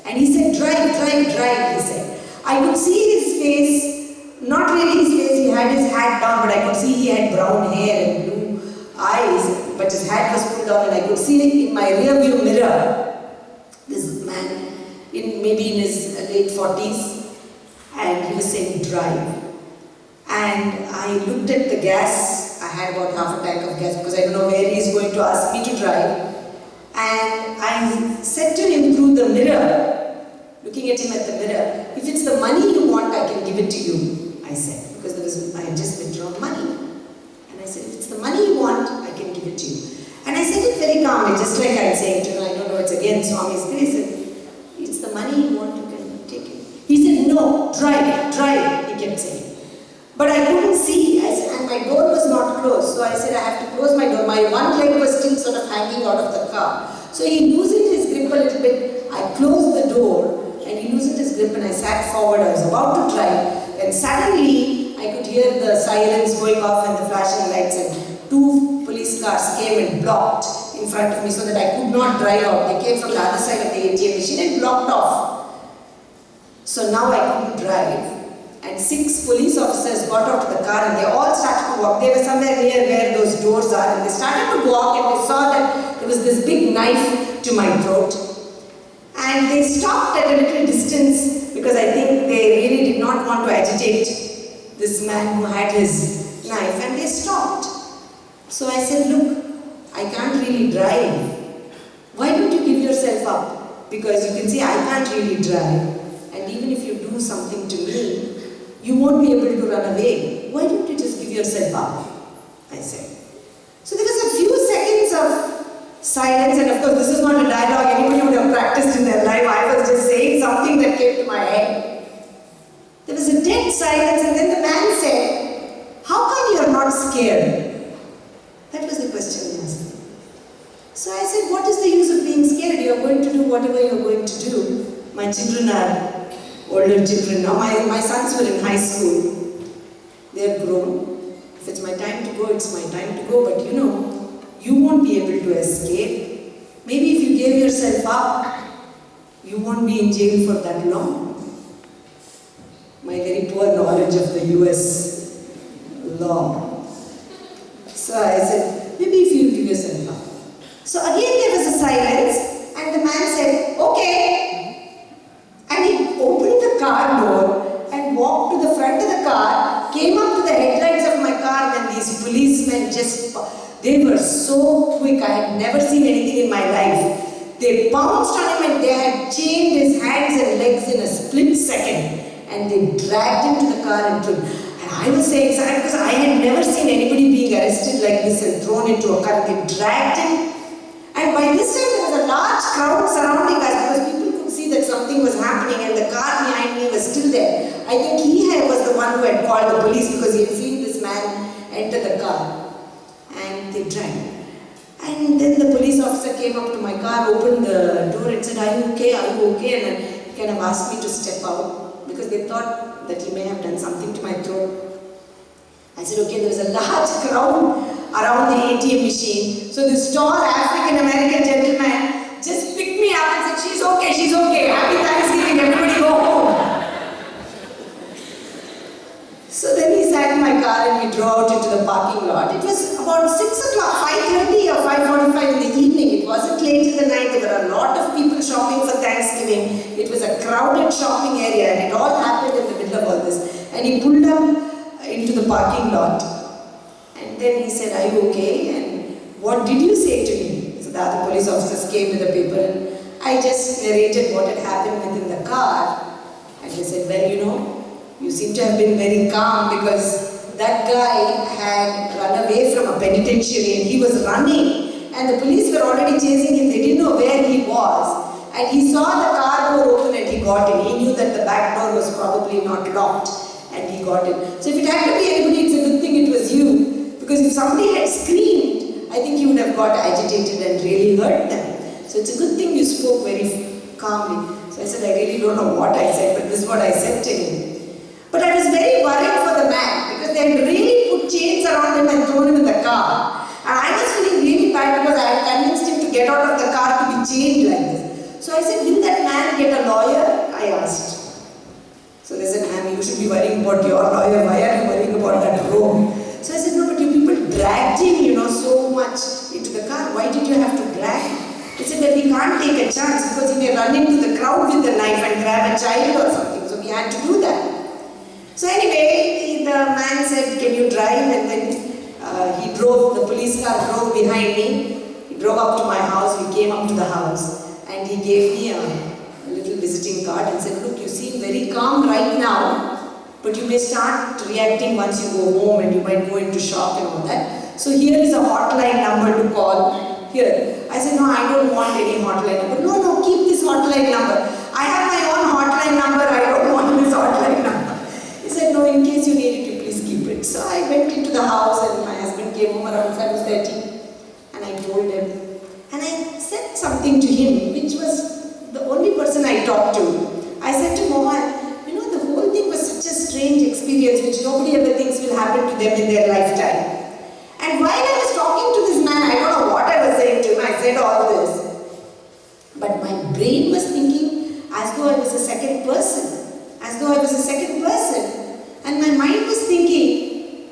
And he said, drive, he said. I could see his face, not really his face, he had his hat down, but I could see he had brown hair and blue eyes, but his hat was pulled down, and I could see in my rear view mirror, this man, maybe in his late 40s, and he was saying, drive. And I looked at the gas. I had about half a tank of gas because I don't know where he's going to ask me to drive. And I said to him through the mirror, looking at him at the mirror, if it's the money you want, I can give it to you, I said, because I had just withdrawn money. And I said, if it's the money you want, I can give it to you. And I said it very calmly, just like I'm saying to him, I don't know, it's again Swami's grace. It's the money you want, you can take it. He said, no, drive it, he kept saying. But I couldn't see, and my door was not closed, so I said I have to close my door. My one leg was still sort of hanging out of the car. So he loosened his grip a little bit. I closed the door, and he loosened his grip, and I sat forward. I was about to drive, and suddenly I could hear the sirens going off and the flashing lights, and 2 police cars came and blocked in front of me so that I could not drive out. They came from the other side of the ATM machine and blocked off. So now I couldn't drive. And 6 police officers got out of the car and they all started to walk. They were somewhere near where those doors are, and they started to walk, and they saw that there was this big knife to my throat. And they stopped at a little distance because I think they really did not want to agitate this man who had his knife, and they stopped. So I said, look, I can't really drive. Why don't you give yourself up? Because you can see I can't really drive. And even if you do something to me, you won't be able to run away. Why don't you just give yourself up? I said. So there was a few seconds of silence, and of course this is not a dialogue anybody would have practiced in their life. I was just saying something that came to my head. There was a dead silence, and then the man said, how come you are not scared? That was the question he asked me. So I said, what is the use of being scared? You are going to do whatever you are going to do. My children are older children now. My sons were in high school. They are grown. If it's my time to go, it's my time to go. But you won't be able to escape. Maybe if you gave yourself up, you won't be in jail for that long. My very poor knowledge of the US law. So I said, maybe if you give yourself up. So again there was a silence, and the man said, okay. And he opened the car door and walked to the front of the car, came up to the headlights of my car, and these policemen they were so quick. I had never seen anything in my life. They pounced on him and they had chained his hands and legs in a split second, and they dragged him to the car and took. And I was saying, because I had never seen anybody being arrested like this and thrown into a car. They dragged him, and by this time there was a large crowd surrounding us because people could see that something was happening, and the car behind me was still there. I think he was the one who had called the police because he had seen this man enter the car. And they dragged. And then the police officer came up to my car, opened the door and said, are you okay? Are you okay? And he kind of asked me to step out because they thought that he may have done something to my throat. I said, okay. There was a large crowd around the ATM machine. So this tall African-American gentleman just picked me up and said, she's okay, happy Thanksgiving, everybody go home. So then he sat in my car and we drove out into the parking lot. It was about 6 o'clock, 5:30 or 5:45 in the evening. It wasn't late in the night. There were a lot of people shopping for Thanksgiving. It was a crowded shopping area, and it all happened in the middle of all this. And he pulled up into the parking lot. And then he said, are you okay? And what did you say to me? So the other police officers came with the paper, and I just narrated what had happened within the car. And they said, well, you seem to have been very calm because that guy had run away from a penitentiary and he was running, and the police were already chasing him. They didn't know where he was, and he saw the car door open and he got in. He knew that the back door was probably not locked and he got in. So if it had to be anybody, it's a good thing it was you, because if somebody had screamed, I think he would have got agitated and really hurt them. So it's a good thing you spoke very calmly. So I said, I really don't know what I said, but this is what I said to him. But I was very worried for the man because they had really put chains around him and thrown him in the car. And I was feeling really bad because I had convinced him to get out of the car to be chained like this. So I said, will that man get a lawyer? I asked. So they said, ma'am, you should be worrying about your lawyer. Why are you worrying about that rogue? So I said, no, but you people dragged him, so much into the car. Why did you have to drag him? He said that we can't take a chance because he may run into the crowd with the knife and grab a child or something. So we had to do that. So anyway, the man said, can you drive? And then he police car drove behind me. He drove up to my house. We came up to the house and he gave me a little visiting card and said, look, you seem very calm right now, but you may start reacting once you go home and you might go into shock and all that. So here is a hotline number to call. Here. I said, no, I don't want any hotline number. No, no, keep this hotline number. I have my own hotline number. I don't want this hotline number. He said, no, in case you need it, you please keep it. So I went into the house and my husband came home around 7:30 and I told him. And I said something to him, which was the only person I talked to. I said to Mohan, you know, the whole thing was such a strange experience which nobody ever thinks will happen to them in their lifetime. And while I was talking to this man, I don't know what I was saying to him, I said all this. But my brain was thinking as though I was a second person. As though I was a second person. And my mind was thinking,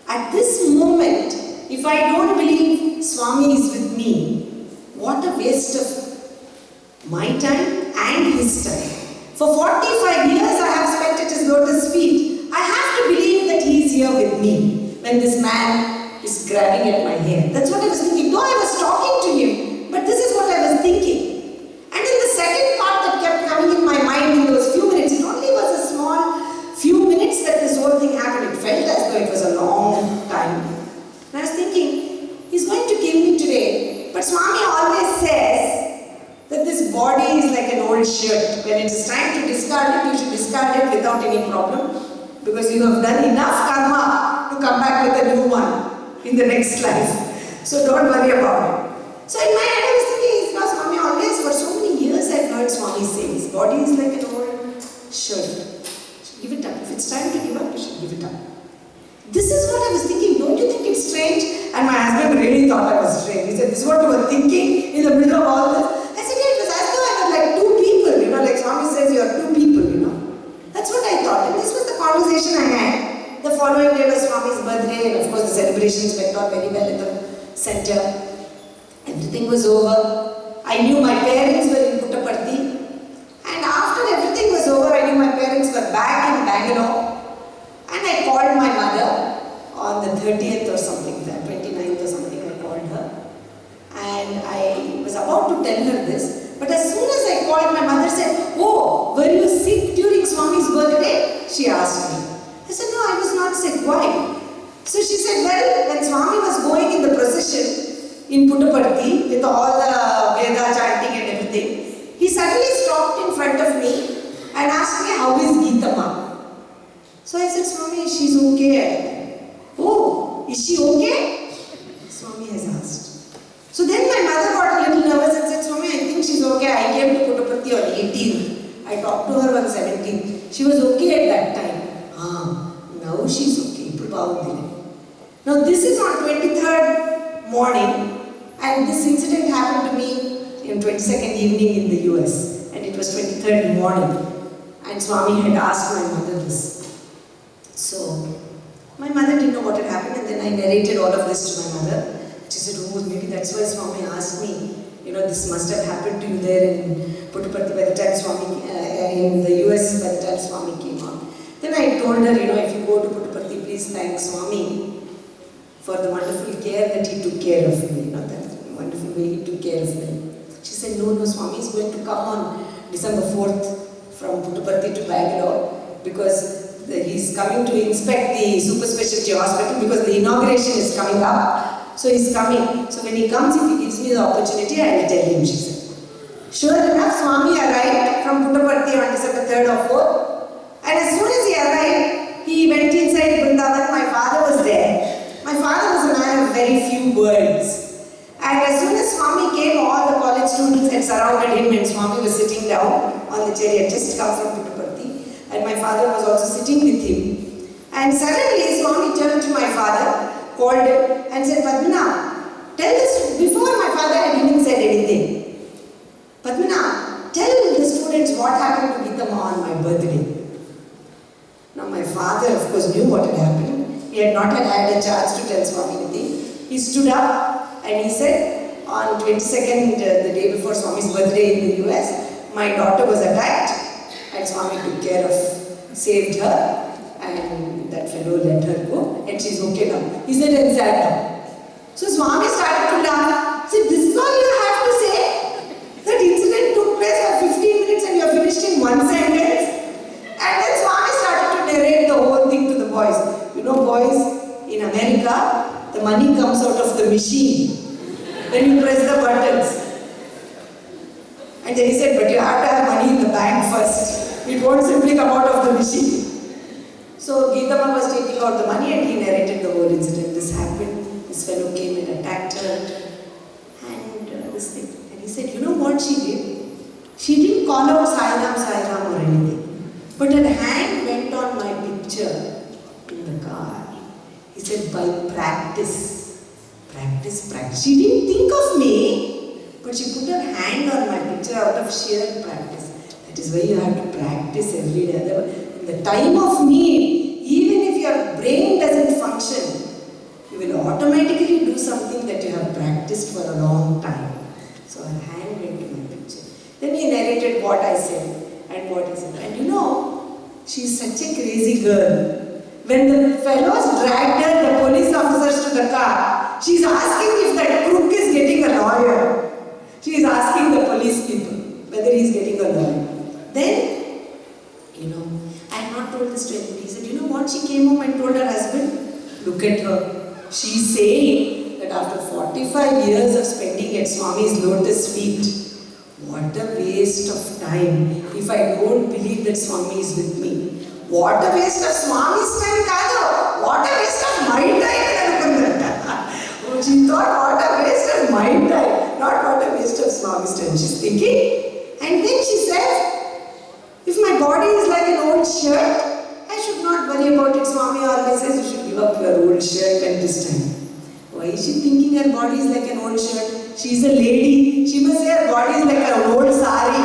at this moment, if I don't believe Swami is with me, what a waste of my time and his time. For 45 years I have spent at his lotus feet. I have to believe that he is here with me when this man is grabbing at my hair. That's what I was thinking. Though I was talking to him, but this is what I was thinking. And then the second part that kept coming in my mind in those few minutes, it only was a small few minutes that this whole thing happened. It felt as though it was a long time. And I was thinking, he's going to kill me today. But Swami always says that this body is like an old shirt. When it is time to discard it, you should discard it without any problem. Because you have done enough karma to come back with a new one in the next life. So don't worry about it. So in my head I was thinking, Swami always, for so many years I've heard Swami say, his body is like an old shirt. Give it up. If it's time to give up, you should give it up. This is what I was thinking. Don't you think it's strange? And my husband really thought I was strange. He said, this is what you were thinking in the middle of all this? I said, yeah, it was as though I was like two people, like Swami says, you are two people, That's what I thought. And this was the conversation I had. The following day was Swami's birthday, and of course the celebrations went on very well in the center. Everything was over. I knew my parents were in Puttaparthi. And after everything was over, I knew my parents were back in Bangalore. And I called my mother on the 30th or something, the 29th or something, I called her. And I was about to tell her this, but as soon as I called, my mother said, oh, were you sick during Swami's birthday? She asked me. I said, no, I was not sick. Why? So she said, well, when Swami was going in the procession in Puttaparthi with all the Veda chanting and everything, he suddenly stopped in front of me and asked me, how is Geeta Ma? So I said, Swami, she's okay. Oh, is she okay? Swami has asked. So then my mother got a little nervous and said, Swami, I think she's okay. I came to Puttaparthi on 18th. I talked to her on 17th. She was okay at that time. Now she's okay. Now this is on 23rd morning, and this incident happened to me in 22nd evening in the US, and it was 23rd morning, and Swami had asked my mother this. So my mother didn't know what had happened, and then I narrated all of this to my mother. She said, oh, maybe that's why Swami asked me, this must have happened to you there in Puttaparthi by the time Swami, in the US by the time Swami came on. Then I told her, if you go to Puttaparthi, please thank Swami for the wonderful care that he took care of me, that wonderful way he took care of me. She said, no, Swami is going to come on December 4th from Puttaparthi to Bangalore because he's coming to inspect the super specialty hospital because the inauguration is coming up. So he's coming. So when he comes, if he gives me the opportunity, I will tell him, she said. Sure enough, Swami arrived from Puttaparthi on December 3rd or 4th. And as soon as he arrived, he went inside Vrindavan. My father was there. My father was a man of very few words. And as soon as Swami came, all the college students had surrounded him and Swami was sitting down on the chair. He had just come from Puttaparthi. And my father was also sitting with him. And suddenly Swami turned to my father, called him and said, Padmana, tell this, before my father had even said anything. Padmana, tell the students what happened to Geeta Ma on my birthday. Now my father, of course, knew what had happened. He had not had a chance to tell Swami anything. He stood up and he said, on 22nd, the day before Swami's birthday in the US, my daughter was attacked and Swami took care of, saved her, and that fellow let her go and she's okay now. He said, and sat down. So Swami started to laugh. Said, this is all you have to say? That incident took place for 15 minutes and you are finished in one sentence? And then Swami started to narrate the whole thing to the boys. You know, boys, in America, the money comes out of the machine. Then you press the buttons. And then he said, but you have to have money in the bank first. It won't simply come out of the machine. So Geetama was taking out the money and he narrated the whole incident. This happened, this fellow came and attacked her. And this thing. And he said, you know what she did? She didn't call out Sai Ram or anything. But her hand went on my picture in the car. He said, by practice. Practice. She didn't think of me, but she put her hand on my picture out of sheer practice. That is why you have to practice every day. In the time of need, even if your brain doesn't function, you will automatically do something that you have practiced for a long time. So her hand went to my picture. Then he narrated what I said and what he said. And you know, she's such a crazy girl. When the fellows dragged her, the police officers, to the car, she's asking if that crook is getting a lawyer. She is asking the police people whether he's getting a lawyer. Then, you know, I had not told this to anybody. He said, you know what? She came home and told her husband, look at her. She's saying that after 45 years of spending at Swami's lotus feet, what a waste of time if I don't believe that Swami is with me. What a waste of Swami's time, Kado. What a waste of my time. She thought, what a waste of my time. Not what a waste of Swami's time. She's thinking. And then she says, if my body is like an old shirt, I should not worry about it. Swami always says you should give up your old shirt at this time. Why is she thinking her body is like an old shirt? She's a lady. She must say her body is like an old sari.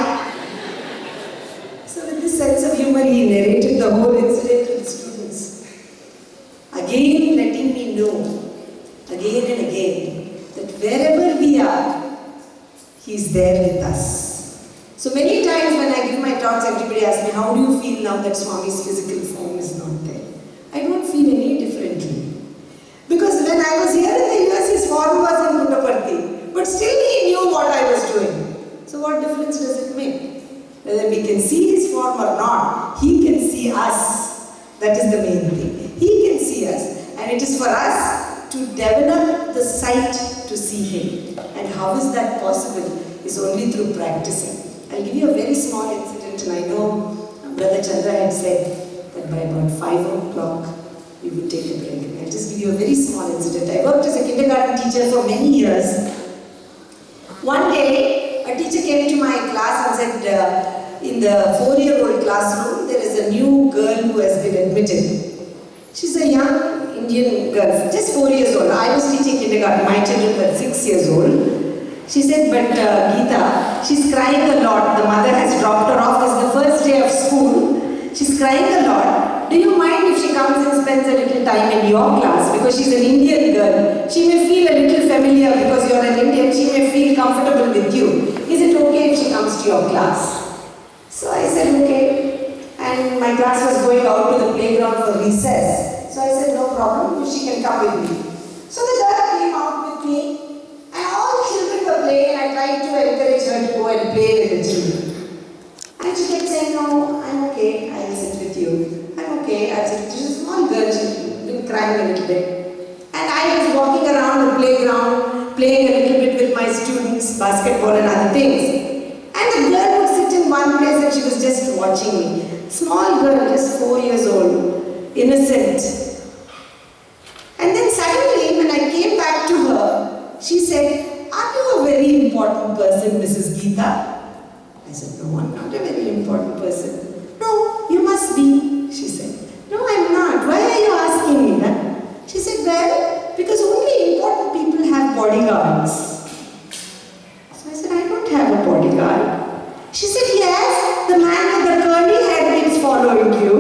So with this sense of humor, he narrated the whole incident to the students. Again letting me know, again and again, that wherever we are, he is there with us. So many times when I give my talks, everybody asks me, how do you feel now that Swami's physical form is not there? I don't feel any differently. Because when I was here in the US, his form was in Puttaparthi. But still he knew what I was doing. So what difference does it make? Whether we can see his form or not, he can see us. That is the main thing. He can see us. And it is for us to develop the sight to see him. And how is that possible? Is only through practicing. I'll give you a very small incident, and I know Brother Chandra had said that by about 5 o'clock we would take a break. I'll just give you a very small incident. I worked as a kindergarten teacher for many years. One day, a teacher came to my class and said, in the 4-year-old classroom, there is a new girl who has been admitted. She's a young Indian girl, just 4 years old. I was teaching kindergarten, my children were 6 years old. She said, but Geeta, she's crying a lot. The mother has dropped her off. It's the first day of school. She's crying a lot. Do you mind if she comes and spends a little time in your class? Because she's an Indian girl. She may feel a little familiar because you're an Indian. She may feel comfortable with you. Is it okay if she comes to your class? So I said, okay. And my class was going out to the playground for recess. So I said, no problem. She can come with me. So the girl came out with me. And all the children were playing, and I tried to encourage her to go and play with the children. And she kept saying, no, I'm okay, I'll sit with you. I'm okay, I'll sit with you. She's a small girl, she's been crying a little bit. And I was walking around the playground, playing a little bit with my students, basketball and other things. And the girl would sit in one place and she was just watching me. Small girl, just 4 years old, innocent. And then suddenly, when I came back to her, she said, are you a very important person, Mrs. Geeta? I said, no, I'm not a very important person. No, you must be, she said. No, I'm not. Why are you asking me that? She said, well, because only important people have bodyguards. So I said, I don't have a bodyguard. She said, yes, the man with the curly hair keeps following you.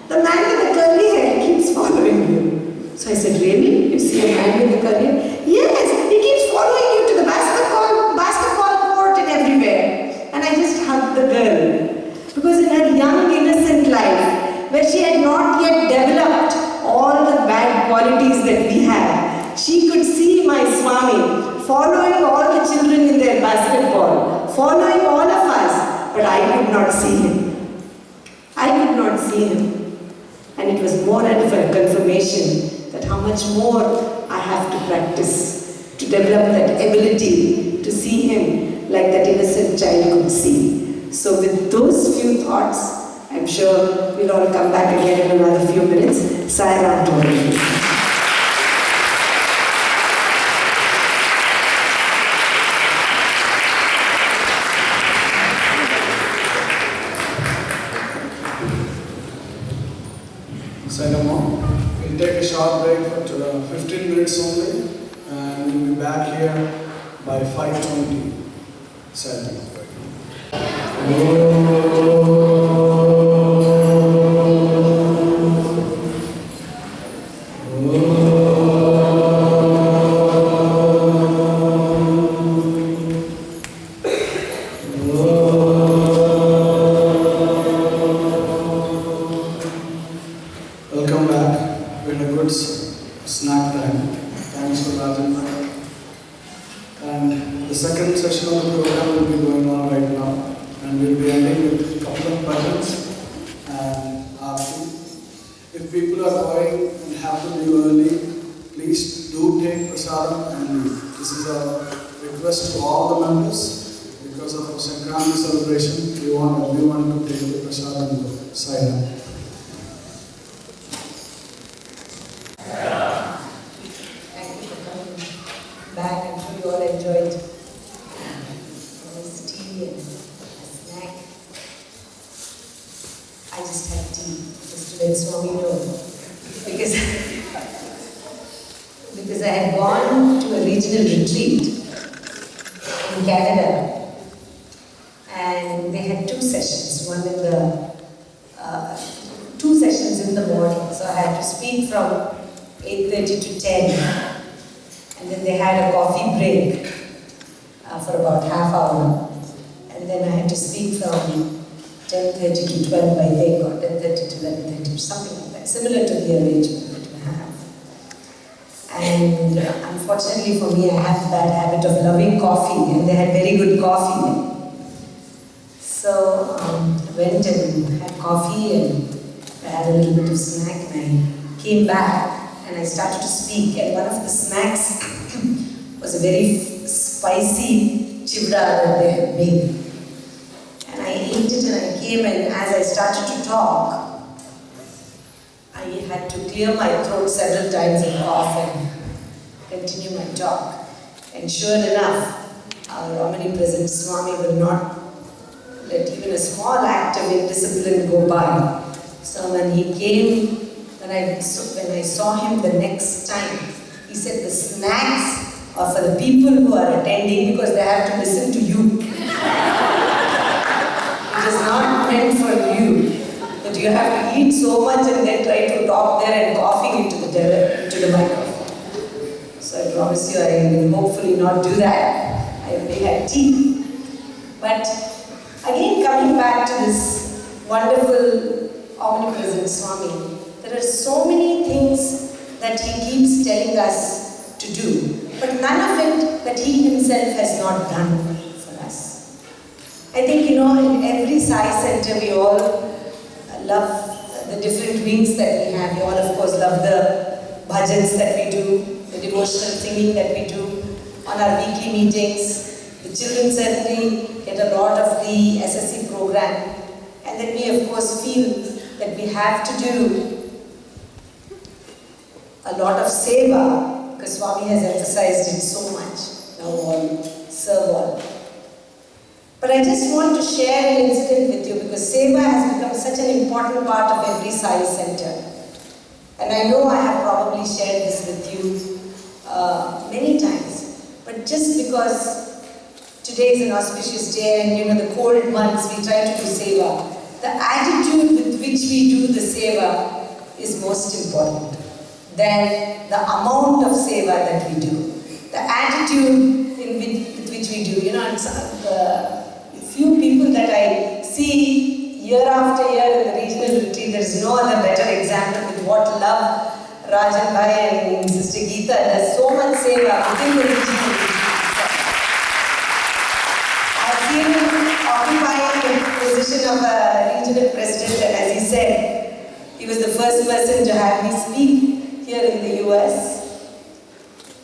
The man with the curly hair keeps following you. So I said, really? You see a man with the curly hair? Yes, he keeps following you to the basketball court and everywhere. And I just hugged the girl. Because in her young, innocent life, where she had not yet developed all the bad qualities that we have, She could see my Swami following all the children in their basketball, following all of us, but I could not see him. I could not see him. And it was more and for confirmation that how much more I have to practice to develop that ability to see him like that innocent child could see. So with those few thoughts, I'm sure we'll all come back again in another few minutes. Sai Ram to all of you. We'll take a short break for 15 minutes only, and we'll be back here by 5:20. Welcome back. We had a good snack time. Thanks for Rajan. And the second session of the program will be going on right now. And we'll be ending with a couple of bhajans and aarti. If people are going and have to leave early, please do take prasadam and leave. This is a request to all the members. Because of our Sankranti celebration, we want everyone to take the prasadam and go. Sai back. I'm sure you all enjoyed a nice tea and a snack. I just had tea just to let Swami know because I had gone to a regional retreat in Canada and they had two sessions, two sessions in the morning. So I had to speak from 8:30 to 10. And then they had a coffee break for about half hour. And then I had to speak from 10:30 to 12 by day, or 10:30 to 11:30, something like that, similar to the arrangement that we have. And unfortunately for me, I have that habit of loving coffee, and they had very good coffee. So I went and had coffee, and I had a little bit of snack, and I came back. And I started to speak, and one of the snacks was a very spicy chivda that they had made. And I ate it and I came, and as I started to talk, I had to clear my throat several times and cough and continue my talk. And sure enough, our omnipresent Swami will not let even a small act of indiscipline go by. So when he came, when I saw him the next time, he said the snacks are for the people who are attending because they have to listen to you. It is not meant for you, that you have to eat so much and then try to talk there and coughing into the microphone. So I promise you I will hopefully not do that. I may have tea. But again, coming back to this wonderful omnipresent Swami, there are so many things that he keeps telling us to do, but none of it that he himself has not done for us. I think, in every Sai center we all love the different wings that we have. We all, of course, love the bhajans that we do, the devotional singing that we do on our weekly meetings. The children certainly get a lot of the SSC program, and then we, of course, feel that we have to do a lot of seva, because Swami has emphasized it so much. Now all, serve all. But I just want to share an incident with you because seva has become such an important part of every Sai center. And I know I have probably shared this with you many times. But just because today is an auspicious day and the cold months we try to do seva, the attitude with which we do the seva is most important than the amount of seva that we do. The attitude with which we do. It's the few people that I see year after year in the regional retreat, there is no other better example with what love Rajan Bhai and Sister Geeta does so much seva within the region. I've seen him occupying the position of a regional president, and as he said, he was the first person to have me speak here in the US.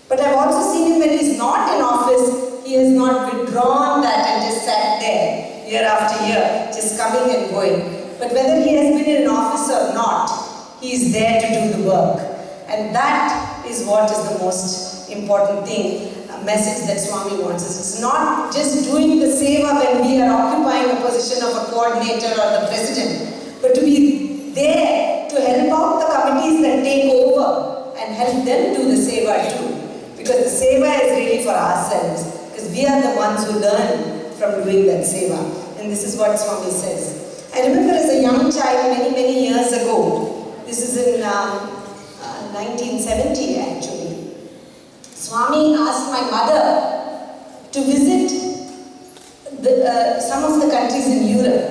But I've also seen him when he's not in office, he has not withdrawn that and just sat there year after year, just coming and going. But whether he has been in office or not, he is there to do the work. And that is what is the most important thing, a message that Swami wants us. It's not just doing the seva when we are occupying a position of a coordinator or the president, but to be there to help out the committees that take over and help them do the seva too. Because the seva is really for ourselves, because we are the ones who learn from doing that seva. And this is what Swami says. I remember as a young child, many years ago, this is in 1970 actually, Swami asked my mother to visit some of the countries in Europe.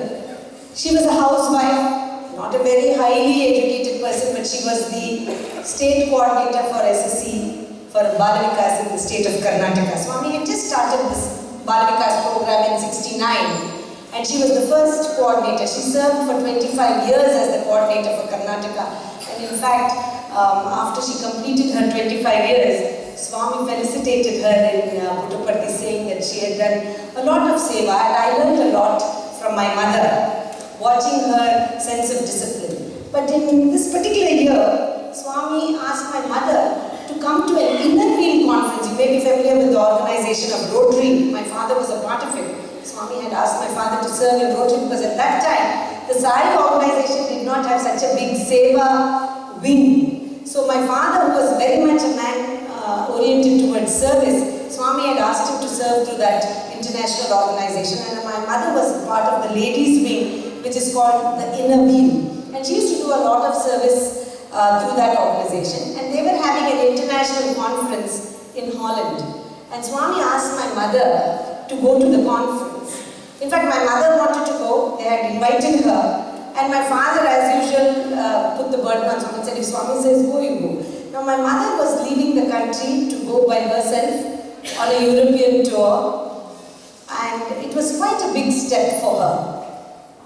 She was a housewife, not a very highly educated person, but she was the state coordinator for SSC for Bala Vikas in the state of Karnataka. Swami had just started this Bala Vikas program in '69. And she was the first coordinator. She served for 25 years as the coordinator for Karnataka. And in fact, after she completed her 25 years, Swami felicitated her in Puttaparthi, saying that she had done a lot of seva. And I learned a lot from my mother, watching her sense of discipline. But in this particular year, Swami asked my mother to come to an inner wheel conference. You may be familiar with the organization of Rotary. My father was a part of it. Swami had asked my father to serve in Rotary because at that time, the Sai organization did not have such a big seva wing. So my father, who was very much a man oriented towards service, Swami had asked him to serve through that international organization. And my mother was part of the ladies wing, which is called the Inner Wheel. And she used to do a lot of service through that organization. And they were having an international conference in Holland. And Swami asked my mother to go to the conference. In fact, my mother wanted to go. They had invited her. And my father, as usual, put the burden on Swami and said, if Swami says go, you go. Now, my mother was leaving the country to go by herself on a European tour. And it was quite a big step for her.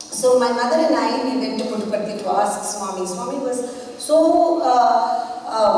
So my mother and I, we went to Puttaparthi to ask Swami. Swami was so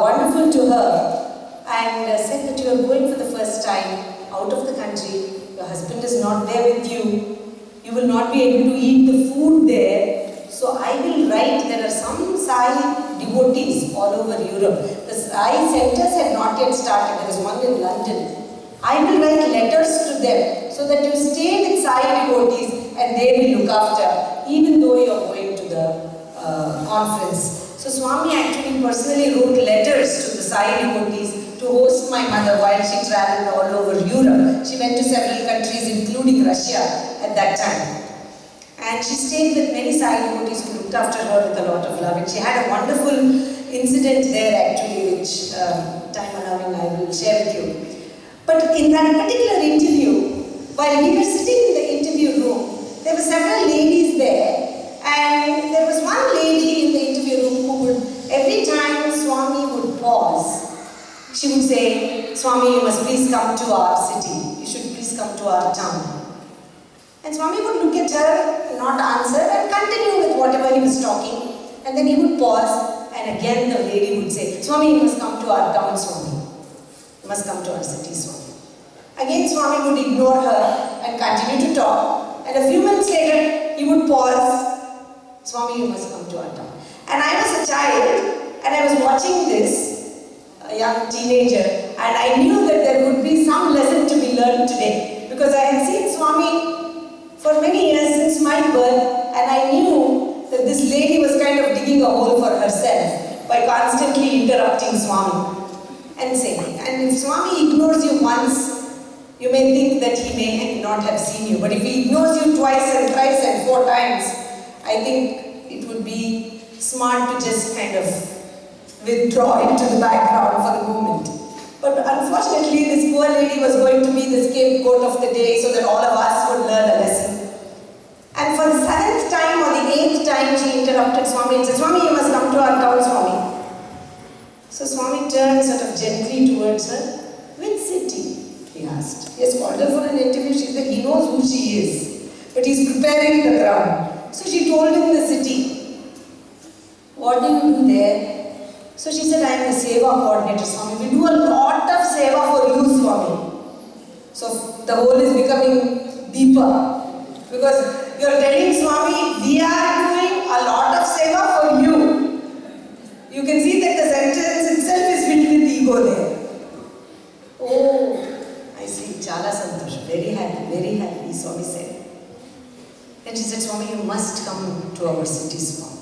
wonderful to her and said that you are going for the first time out of the country. Your husband is not there with you. You will not be able to eat the food there. So I will write, there are some Sai devotees all over Europe. The Sai centers had not yet started. There was one in London. I will write letters to them so that you stay with Sai devotees and they will look after, even though you are going to the conference. So Swami actually personally wrote letters to the Sai devotees to host my mother while she traveled all over Europe. She went to several countries, including Russia at that time. And she stayed with many Sai devotees who looked after her with a lot of love. And she had a wonderful incident there actually, which time allowing I will share with you. But in that particular interview, while we were sitting in the interview room, there were several ladies there. And there was one lady in the interview room who would, every time Swami would pause, she would say, Swami, you must please come to our city. You should please come to our town. And Swami would look at her, not answer, and continue with whatever he was talking. And then he would pause, and again the lady would say, Swami, you must come to our town, Swami. You must come to our city, Swami. Again, Swami would ignore her and continue to talk. And a few minutes later, he would pause. Swami, you must come to our town. And I was a child, and I was watching this, a young teenager, and I knew that there would be some lesson to be learned today. Because I had seen Swami for many years since my birth, and I knew that this lady was kind of digging a hole for herself by constantly interrupting Swami and saying. And if Swami ignores you once, you may think that he may not have seen you. But if he ignores you twice and thrice and 4 times, I think it would be smart to just kind of withdraw into the background for the moment. But unfortunately, this poor lady was going to be the scapegoat of the day so that all of us would learn a lesson. And for the 7th time or the 8th time, she interrupted Swami and said, Swami, you must come to our town, Swami. So Swami turned sort of gently towards her. Which city? He asked. He has called her for an interview. She said he knows who she is, but he's preparing the ground. So she told him the city. What do you do there? So she said, I am the Seva coordinator, Swami. We do a lot of Seva for you, Swami. So the hole is becoming deeper. Because you are telling Swami, we are doing a lot of Seva for you. You can see that the sentence itself is filled with ego there. Oh, I see. Chala Santosh. Very happy, Swami said. Then she said, Swami, you must come to our city, Swami.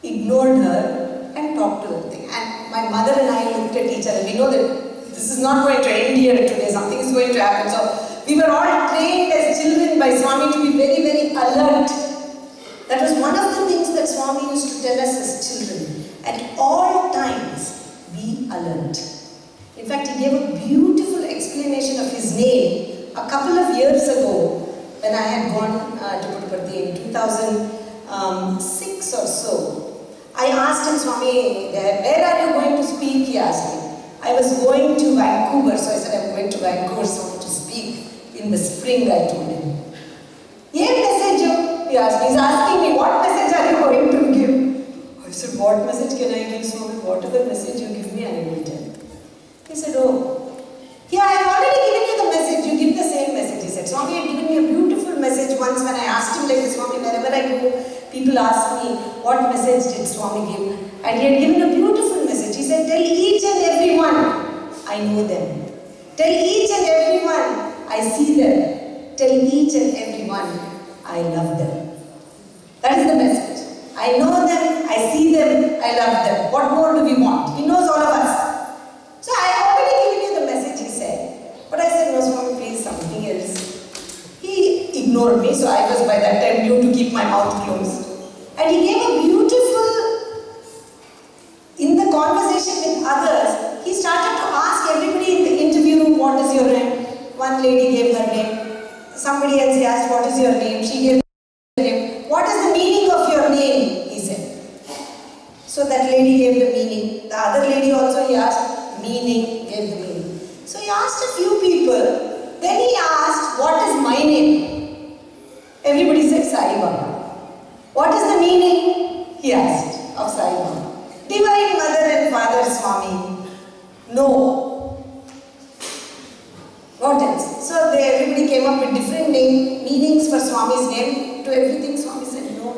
Ignored her and talked to the thing. And my mother and I looked at each other. We know that this is not going to end here today. Something is going to happen. So we were all trained as children by Swami to be very alert. That was one of the things that Swami used to tell us as children. At all times, be alert. In fact, he gave a beautiful explanation of his name a couple of years ago when I had gone to Puttaparthi in 2006 or so. I asked him, Swami, where are you going to speak? He asked me. I was going to Vancouver, so I said, I'm going to Vancouver, Swami, to speak in the spring, I told him. Ye message, he asked me. He's asking me, what message are you going to give? I said, what message can I give, Swami? Whatever message you give me, I will tell. He said, oh, yeah, I have already given you the message. You give the same message. He said, Swami had given me a beautiful message once when I asked him like this, Swami, wherever I go, people ask me, what message did Swami give? And he had given a beautiful message. He said, tell each and every one, I know them. Tell each and every one, I see them. Tell each and every one, I love them. That is the message. I know them, I see them, I love them. What more do we want? He knows all of us. So I have already given you the message, he said. But I said, no, Swami, please, something else. He ignored me, so I was by that time due to keep my mouth closed. And he gave a beautiful, in the conversation with others, he started to ask everybody in the interview room, what is your name? One lady gave her name. Somebody else he asked, what is your name? She gave her name. What is the meaning of your name? He said. So that lady gave the meaning. The other lady also he asked, meaning, gave the meaning. So he asked a few people. Then he asked, what is my name? Everybody said Sai Baba. What is the meaning? He asked of Sai Baba. Divine Mother and Father Swami. No. What else? So everybody came up with different meanings for Swami's name. To everything Swami said, no.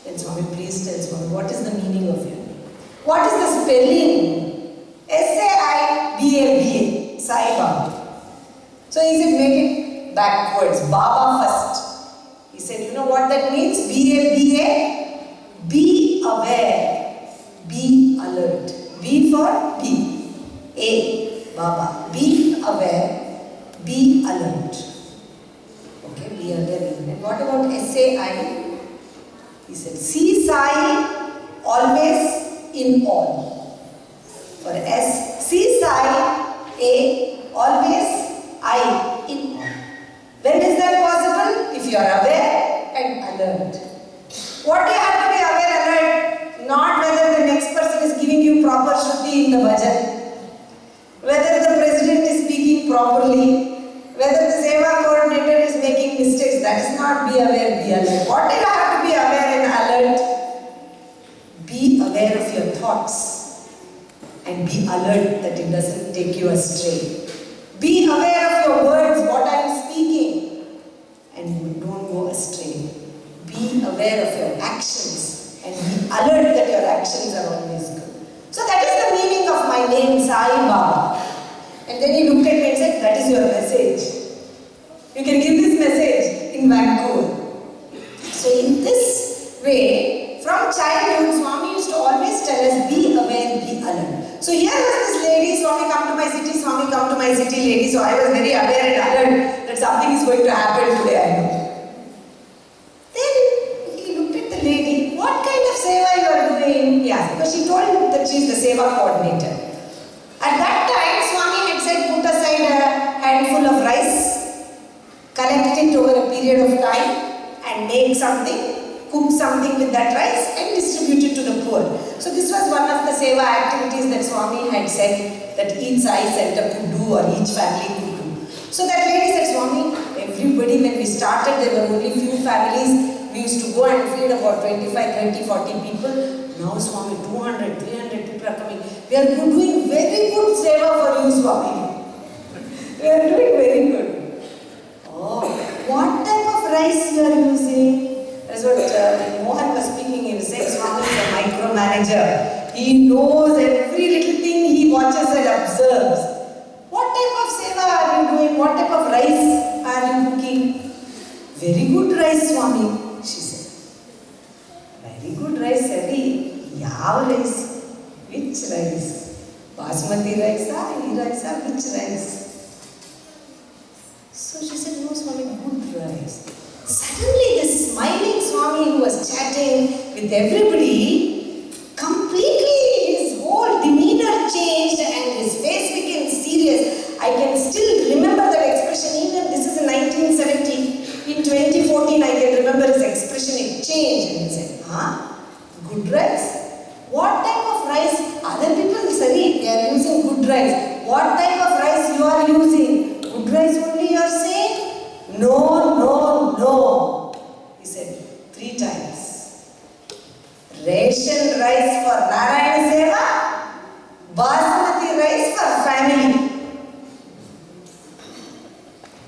Then Swami, please tell Swami, what is the meaning of your name? What is the spelling? S-A-I-B-A-B-A. Sai Baba. So he said, make it backwards. Baba first. He said, you know what that means? B-A-B-A. Be aware. Be alert. B for be. A. Baba. Be aware. Be alert. Okay, be aware. And what about S-A-I? He said, see Sai always in all. For S, see Sai, A, always, I, in all. When is that possible? If you are aware and alert. What do you have to be aware and alert? Not whether the next person is giving you proper Shruti in the bhajan, whether the president is speaking properly, whether the Seva coordinator is making mistakes. That is not be aware, be alert. What do you have to be aware and alert? Be aware of your thoughts and be alert that it doesn't take you astray. Be aware of your words, what I am speaking, and don't go astray. Be aware of your actions and be alert that your actions are always good. So that is the meaning of my name, Sai Baba. And then he looked at me and said, that is your message. You can give this message in Vancouver. So in this way, from childhood, Swami used to always tell us, be aware, be alert. So here was this lady, Swami come to my city, Swami come to my city lady. So I was very aware and alert that something is going to happen today, I know. Then he looked at the lady, what kind of seva you are doing? He asked, because she told him that she is the seva coordinator. At that time, Swami had said, put aside a handful of rice, collect it over a period of time and make something, cook something with that rice and distribute it to the poor. So this was one of the seva activities that Swami had said that each Sai center could do or each family could do. So that lady said, Swami, everybody, when we started, there were only few families. We used to go and feed about 25, 30, 40 people. Now, Swami, 200, 300 people are coming. We are doing very good seva for you, Swami. We are doing very good. Oh, what type of rice you are using? That's what Mohan was speaking. He was saying, Swami is a micromanager. He knows every little thing he watches and observes. What type of seva are you doing? What type of rice are you cooking? Very good rice, Swami, she said. Very good rice, Sari. Yav rice? Which rice? Basmati rice, which rice? So she said, no, Swami, good rice. Suddenly, this smiling Swami who was chatting with everybody, completely his whole demeanor changed and his face became serious. I can still remember that expression, even this is in 1970. In 2014, I can remember his expression, it changed. And he said, good rice? What type of rice? Other people, sorry, they are using good rice. What type of rice you are using? Good rice only you are saying? No. He said 3 times. Ration rice for Narayana Seva, Basmati rice for family.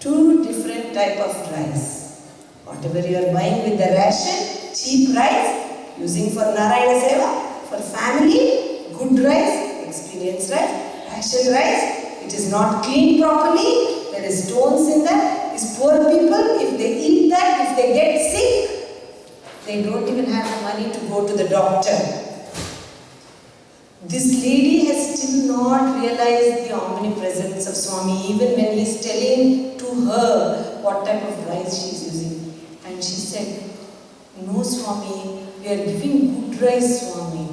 2 different type of rice. Whatever you are buying with the ration, cheap rice, using for Narayana Seva, for family, good rice, experienced rice, ration rice, it is not cleaned properly, there is stones in that. These poor people, if they eat that, if they get sick, they don't even have money to go to the doctor. This lady has still not realized the omnipresence of Swami, even when he is telling to her what type of rice she is using. And she said, no, Swami, we are giving good rice, Swami.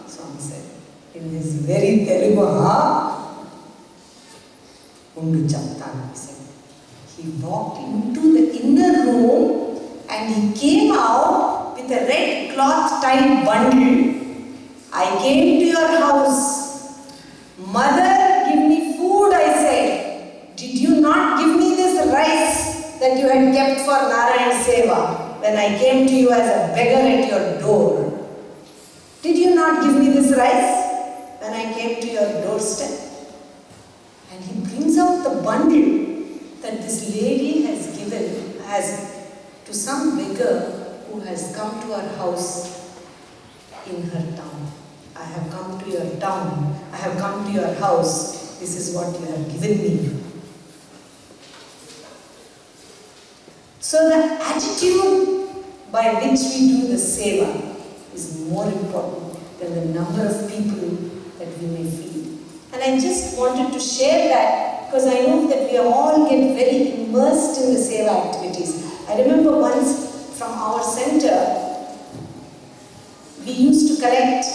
Swami said, in this very Telugu, Undu Chaptan, he said. He walked into the inner room and he came out with a red cloth tied bundle. I came to your house. Mother, give me food, I said. Did you not give me this rice that you had kept for Narayana Seva when I came to you as a beggar at your door? Did you not give me this rice when I came to your doorstep? And he brings out the bundle that this lady has given to some beggar who has come to our house in her town. I have come to your town. I have come to your house. This is what you have given me. So the attitude by which we do the seva is more important than the number of people that we may feed. And I just wanted to share that because I know that we all get very immersed in the seva activities. I remember once from our center, we used to collect,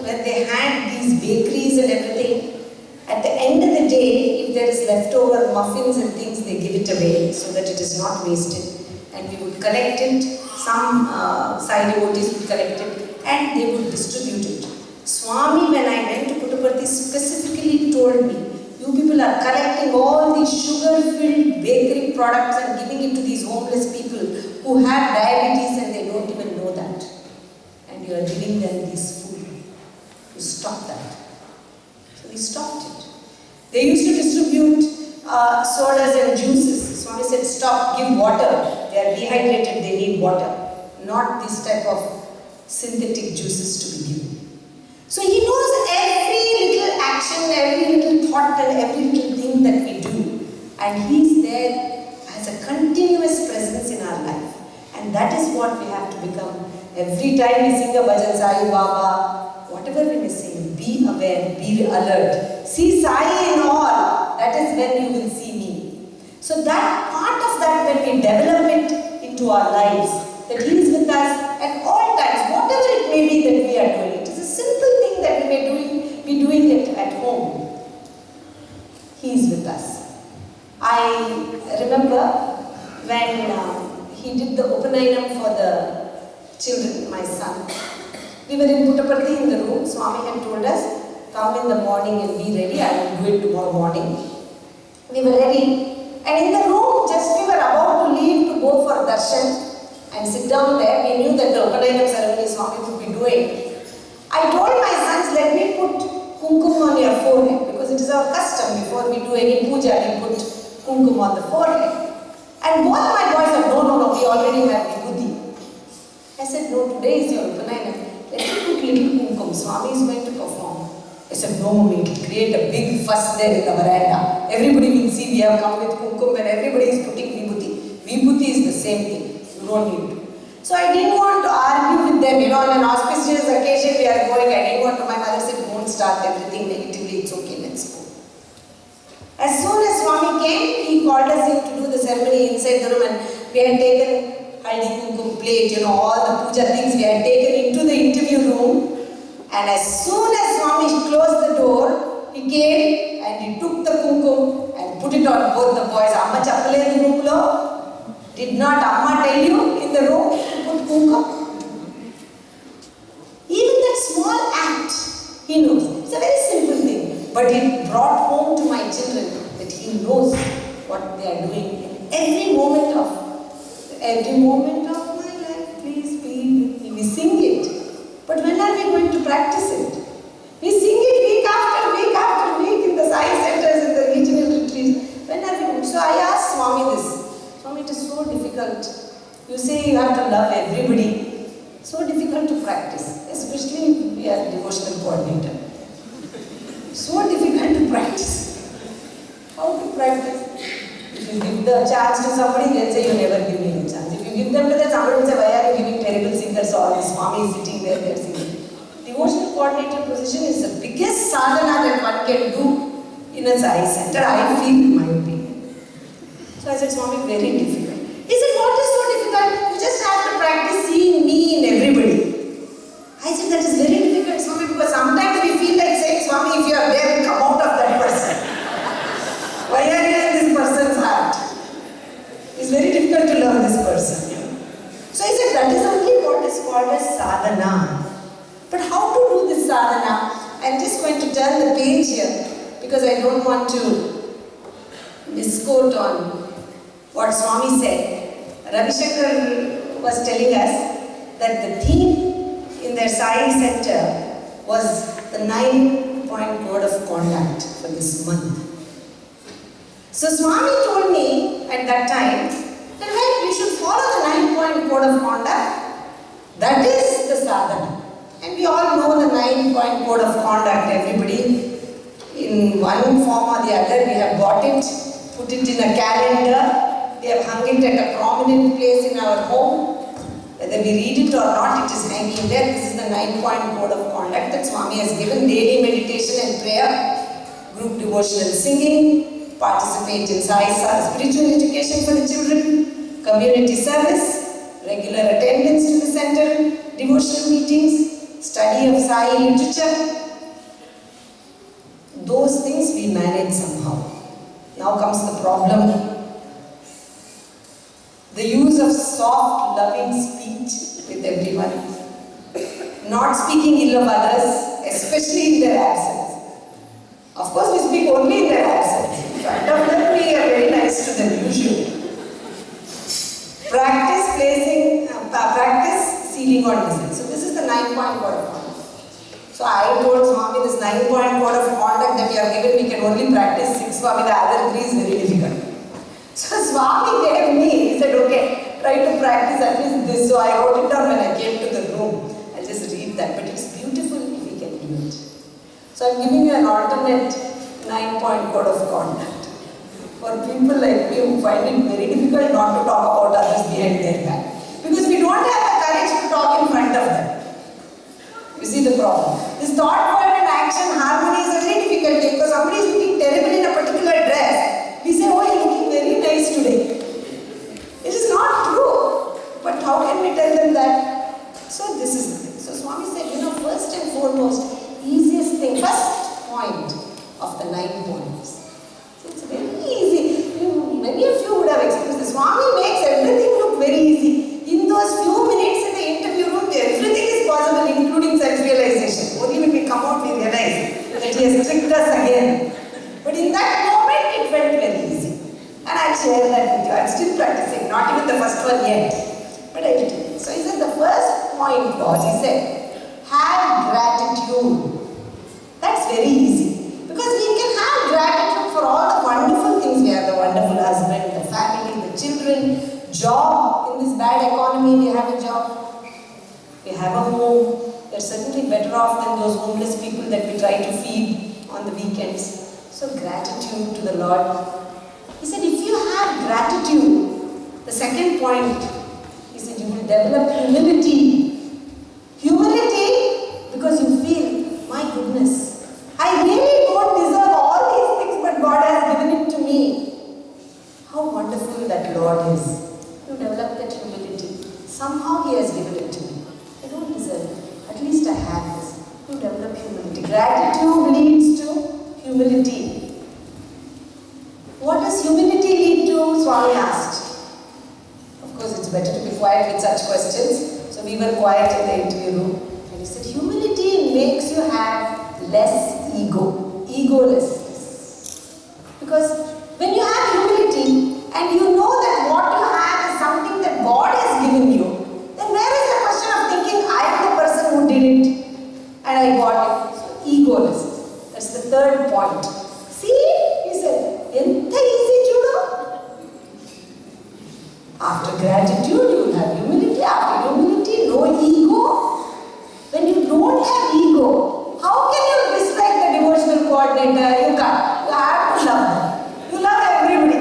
when they had these bakeries and everything, at the end of the day, if there is leftover muffins and things, they give it away so that it is not wasted. And we would collect it, some side devotees would collect it, and they would distribute it. Swami, when I went to Puttaparthi, specifically told me, you people are collecting all these sugar-filled bakery products and giving it to these homeless people who have diabetes and they don't even know that. And you are giving them this food. You stop that. So we stopped it. They used to distribute sodas and juices. Swami said, stop, give water. They are dehydrated, they need water. Not this type of synthetic juices to be given. So he knows every little action, every little thought and every little thing that we do. And he's there as a continuous presence in our life. And that is what we have to become. Every time we sing a bhajan, Sai Baba, whatever we may sing, be aware, be alert. See Sai in all, that is when you will see me. So that part of that, when we develop it into our lives, that he is with us at all times, whatever it may be that we are doing. It is a simple thing that we may be doing it at home. He is with us. I remember when he did the Upanayam for the children, my son. We were in Puttaparthi in the room. Swami had told us, come in the morning and be ready. I will do it tomorrow morning. We were ready. And in the room, just we were about to leave to go for darshan and sit down there. We knew that the Upanayana ceremony Swami would be doing. I told my sons, let me put kumkum on your forehead, because it is our custom before we do any puja, we put kumkum on the forehead. And both my boys said, no, we already have vibhuti. I said, no, today is your Upanayana. Let me put little kumkum. Swami is going to perform. I said, no, mommy, it will create a big fuss there in the veranda. Everybody will see we have come with kumkum and everybody is putting vibhuti. Vibhuti is the same thing. You don't need to. So I didn't want to argue with them. On an auspicious occasion we are going. I didn't want to. My mother said, don't start everything negatively. It's okay, let's go. As soon as Swami came, he called us in to do the ceremony inside the room, and we had taken haldi kumkum plate, all the puja things we had taken into the interview room. And as soon as Swami closed the door, he came and he took the kumkum and put it on both the boys. Amma chappale in the room lo. Did not Amma tell you in the room to put kumkum? Even that small act, he knows. It's a very simple thing. But it brought home to my children that he knows what they are doing in every moment of my life. Please be with me. We sing it. But when are we going to practice it? We sing it week after week in the science centers, in the regional retreats. When are we going? So I asked Swami this. Swami, it is so difficult. You say you have to love everybody. So difficult to practice, especially if we are devotional coordinator. So difficult to practice. How to practice? If you give the chance to somebody, they'll say you never give me a chance. If you give them to that, somebody will say, why are you giving terrible singers? Or the Swami is sitting there, they're singing. Devotional coordinator position is the biggest sadhana that one can do in a Sai center, I feel, in my opinion. So I said, Swami, very difficult. He said, what is so difficult? You just have to practice seeing me in everybody. I said, that is very difficult, Swami, because sometimes we feel like saying, Swami, if you are there, come out of that person. Why are you in this person's heart? It's very difficult to love this person. So he said, that is only what is called as sadhana. But how to do this sadhana? I'm just going to turn the page here because I don't want to misquote on what Swami said. Ravi Shankar was telling us that the theme in their Sai Center was the 9-point code of conduct for this month. So Swami told me at that time that we should follow the 9-point code of conduct. That is the sadhana. And we all know the 9-point code of conduct. Everybody, in one form or the other, we have got it, put it in a calendar, we have hung it at a prominent place in our home. Whether we read it or not, it is hanging there. This is the 9-point code of conduct that Swami has given. Daily meditation and prayer, group devotional singing, participate in spiritual education for the children, community service, regular attendance to the center, devotional meetings, study of Sai literature. Those things we manage somehow. Now comes the problem. The use of soft, loving speech with everyone. Not speaking ill of others, especially in their absence. Of course, we speak only in their absence. In front of them, we are very nice to them, usually. Practice sealing on distance. So this is the 9-point code of conduct. So I told Swami, this 9-point code of conduct that we are given, we can only practice 6. Swami, the other 3 is very difficult. So Swami gave me, he said, okay, try to practice at least this. So I wrote it down when I came to the room. I'll just read that, but it's beautiful if we can do it. So I'm giving you an alternate 9-point code of conduct. For people like me who find it very difficult not to talk about others behind their back. Because we don't have the courage to talk in front of them. You see the problem. This thought, word and action harmony is a very difficult thing because somebody is looking terrible in a particular dress. We say, oh, you're looking very nice today. It is not true. But how can we tell them that? So this is the thing. So Swami said, first and foremost, easiest thing, first point of the 9 points. So it's very easy. Many of you would have experienced this. Swami makes everything look very easy. In those few minutes in the interview room, everything is possible, including that he has tricked us again. But in that moment, it felt very easy. And I'll share that with you. I'm still practicing, not even the first one yet. But I'll tell you. So he said the first point was, he said, have gratitude. That's very easy. Because we can have gratitude for all the wonderful things. We have the wonderful husband, the family, the children, job. In this bad economy, we have a job. We have a home. We're certainly better off than those homeless people that we try to feed on the weekends. So gratitude to the Lord. He said, if you have gratitude, the second point, he said, you will develop humility. Humility because you feel, my goodness, I really don't deserve all these things, but God has given it to me. How wonderful that Lord is. You develop that humility. Somehow He has given it to me. I don't deserve it. At least I have this. You develop humility. Gratitude leads to humility. What does humility lead to? Swami asked. Of course, it's better to be quiet with such questions. So we were quiet in the interview room. And he said, humility makes you have less ego. Egolessness. Because when you have humility and you know that what you have is something that God has given you, then where is the question of thinking, I am the person who did it and I got it? So, egolessness. That's the third point. See, he said, ఎంత easy చూడు. After gratitude, you will have humility. After humility, no ego. When you don't have ego, how can you dislike the devotional coordinator? You can't. You have to love them. You love everybody.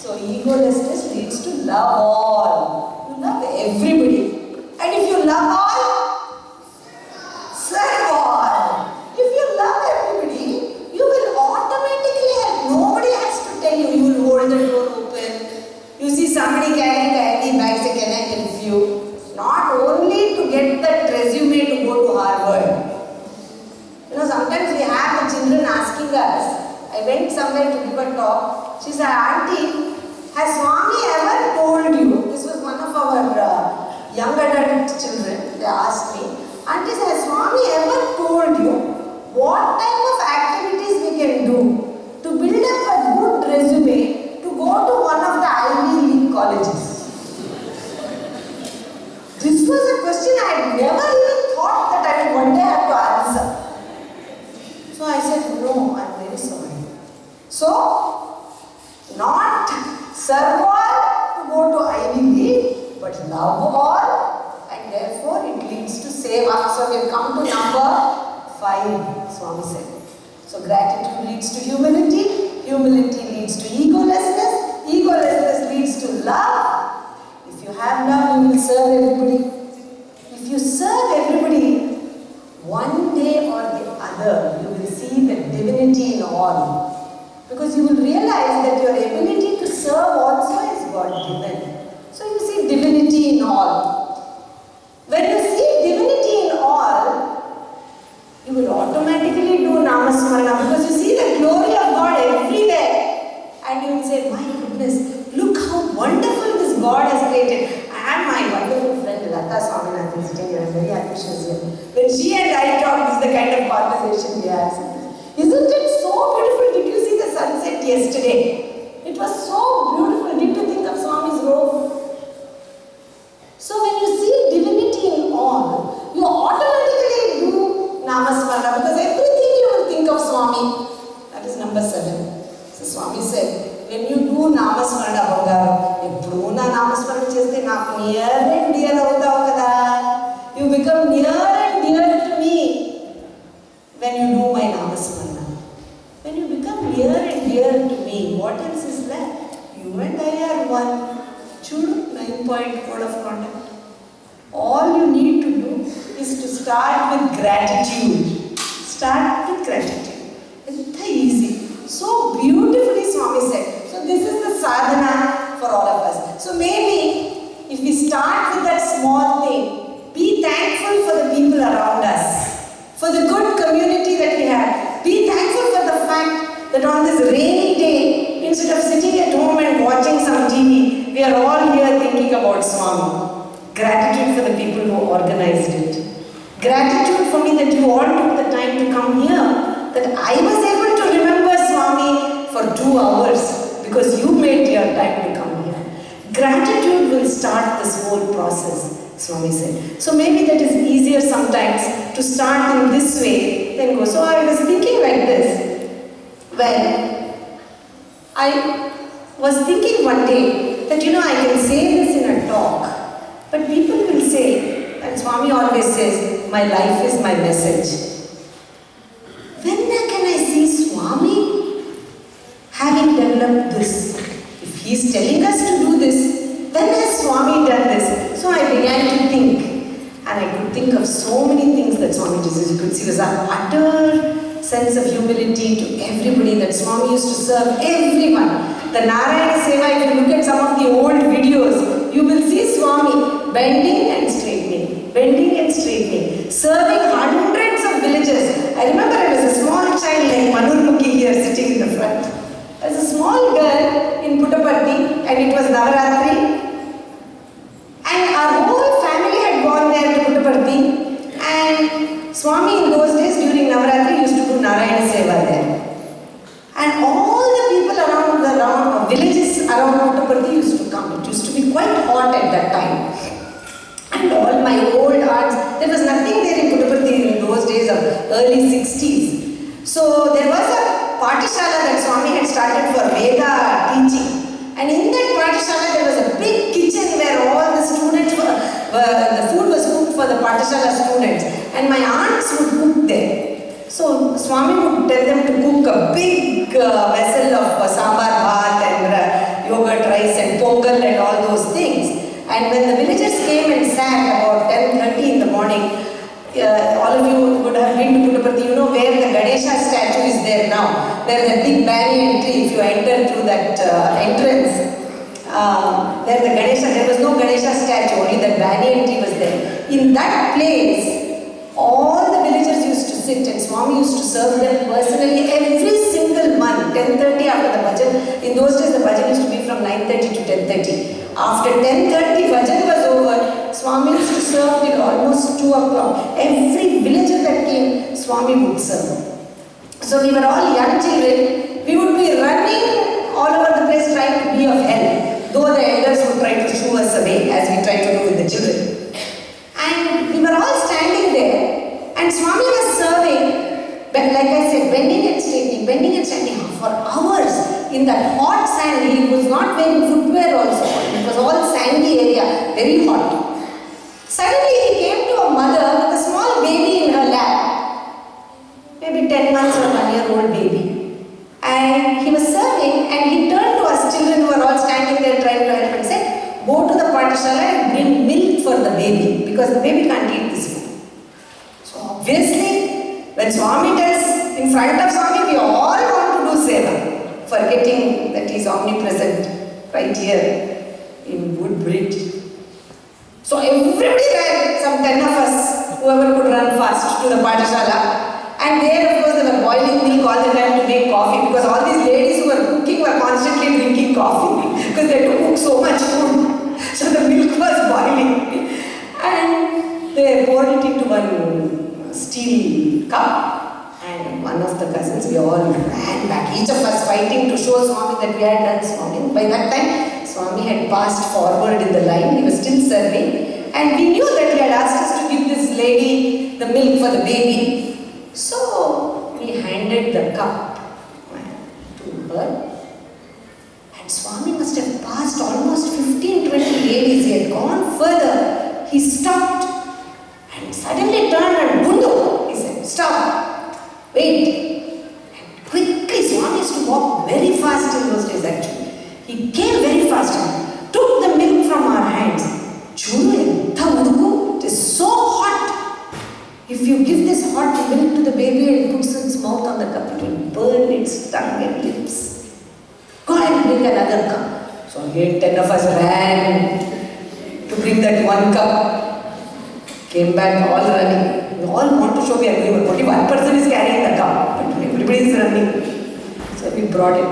So egolessness leads to love all. You love everybody. And if you love all, serve all. If you love everybody, you will automatically help. Nobody has to tell you. You will hold the door open. You see somebody carrying the heavy bag, say, can I help you? Not only to get that resume to go to Harvard. You know, sometimes we have the children asking us. I went somewhere to give a talk. She said, Auntie, has Swami ever told you? This was one of our young adult children. They asked me, Auntie, has Swami ever told you what type of activities we can do to build up a good resume to go to one of the Ivy League colleges? This was a question I had never even thought that I would one day have to answer. So I said, no, I'm very sorry. So, not serve all to go to Ivy League, but love all, and therefore it leads to save up. So we've come to number 5, Swami said. So gratitude leads to humility, humility leads to egolessness, egolessness leads to love. If you have love, you will serve everybody. If you serve everybody, one day or the other, you will see the divinity in all. Because you will realize that your ability to serve also is God-given. So you see divinity in all. When you see divinity in all, you will automatically do Namasmarana because you see the glory of God everywhere. And you will say, my goodness, look how wonderful this God has created. And my wonderful friend Lata Swaminathan sitting here, I'm very happy she's here. When she and I talk, this is the kind of conversation we have. Isn't it so beautiful? Did you see the sunset yesterday? It was so beautiful. Did you think of Swami's robe? So when you see divinity in all, you automatically do Namasmarana because everything you will think of Swami. That is number 7. So Swami said, when you do Namasmarana, Bangaram, eppudu na Namasmarana cheste naaku near and dear avutavu kada. You become near and dear to me when you do my Namasmarana. When you become near and dear to me, what else is left? You and I are one. Chudu, 9-point code of conduct. All you need to do is to start with gratitude. Start with gratitude. It's easy. So beautifully Swami said. So this is the sadhana for all of us. So maybe if we start with that small thing, be thankful for the people around us, for the good community that we have. Be thankful for the fact that on this rainy day, instead of sitting at home and watching some TV, we are all here thinking about Swami. Gratitude for the people who organized it. Gratitude for me that you all took the time to come here 2 hours because you made your time to come here. Gratitude will start this whole process, Swami said. So maybe that is easier sometimes to start in this way than go. So I was thinking like this. Well, I was thinking one day that I can say this in a talk, but people will say, and Swami always says, my life is my message. When can I see Swami having developed this? If he is telling us to do this, when has Swami done this? So I began to think, and I could think of so many things that Swami did. You could see was an utter sense of humility to everybody, that Swami used to serve everyone. The Narayana Seva, if you look at some of the old videos, you will see Swami bending and straightening, serving hundreds of villages. I remember I was a small child like Manurmukhi here sitting in the front. I was a small girl in Puttaparthi and it was Navaratri. And our whole family had gone there to Puttaparthi, and Swami in those days during Navaratri used to do Narayana Seva there. And all the people around the villages around Puttaparthi used to come. It used to be quite hot at that time. And all my old aunts, there was nothing there in Puttaparthi in those days of early 60s. So there was a Patishala that Swami had started for Veda teaching. And in that Patishala there was a big kitchen where all the students the food was cooked for the Patishala students. And my aunts would cook there. So Swami would tell them to cook a big vessel of sambar bhat and yogurt rice and pongal and all those things. And when the villagers came and sang about 10:30 in the morning, all of you would have been to Puttaparthi, you know where the Ganesha statue is there now. Where the big banyan tree, if you enter through that entrance, there was no Ganesha statue, only that banyan tree was there. In that place, all the villagers used to sit and Swami used to serve them personally every single month, 10:30 after the bhajan. In those days the bhajan used to be from 9:30 to 10:30. After 10:30 bhajan was over, Swami used to serve till almost 2 o'clock. Every villager that came, Swami would serve. So we were all young children. We would be running all over the place trying to be of help, though the elders would try to shoo us away as we tried to do with the children. And we were all standing there, and Swami was serving, but like I said, bending and straightening for hours in that hot sand. He was not wearing footwear also. It was all sandy area, very hot. Suddenly he came to a mother with a small baby in her lap, maybe 10 months or 1-year-old baby. And he was serving, and he turned to us children who were all standing there trying to help and said, go to the Patishala and bring milk for the baby, because the baby can't eat this food. So obviously, when Swami tells in front of Swami, we all want to do seva, forgetting that he is omnipresent right here in Woodbridge. So everybody ran, some 10 of us, whoever could run fast, to the Patishala. And there, of course, they were boiling milk all the time to make coffee, because all these ladies who were cooking were constantly drinking coffee because they had to cook so much food. So the milk was boiling. And they poured it into one steel cup. And one of the cousins, we all ran back, each of us fighting to show Swami that we had done Swami. By that time, Swami had passed forward in the line. He was still serving. And we knew that he had asked us to give this lady the milk for the baby. So we handed the cup to her, and Swami must have passed almost 15-20 ladies. He had gone further. He stopped and suddenly turned and Bundu, he said, stop, wait. And quickly, Swami used to walk very fast in those days actually. He came very fast and took the milk from our hands. Churu, it is so hot. If you give this hot milk to the baby and puts its mouth on the cup, it will burn its tongue and lips. Go and bring another cup. So again 10 of us ran to bring that one cup. Came back all running. We all want to show we are doing. Only one person is carrying the cup, but everybody is running. So we brought it.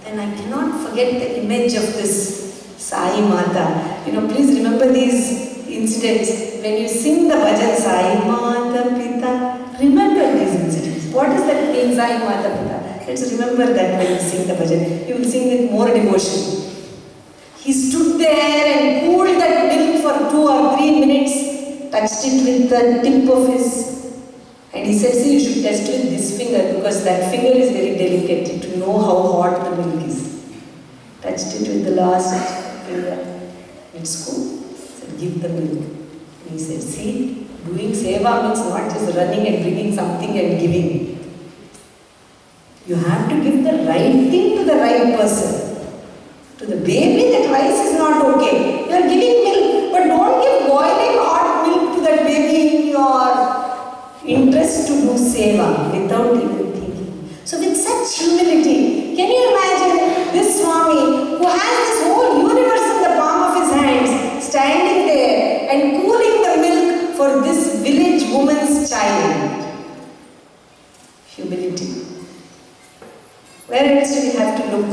And I cannot forget the image of this Sai Mata. Please remember these incidents. When you sing the bhajan Sai Mata Pita, remember these incidents. What does that mean, Sai Mata Pita? Let's remember that when we sing the bhajan. You will sing with more devotion. He stood there and cooled that milk for 2 or 3 minutes, touched it with the tip of his, and he said, see, you should test with this finger because that finger is very delicate to know how hot the milk is. Touched it with the last finger. It's cool. He said, give the milk. And he said, see, doing seva means not just running and bringing something and giving. You have to give the right thing to the right person. To the baby, that rice is not okay. You are giving milk, but don't give boiling hot milk to that baby in your interest to do seva without even thinking. So with such humility, can you imagine this Swami who has this whole universe in the palm of his hands, standing there and cooling the milk for this village woman's child? Humility. Where else do we have to look?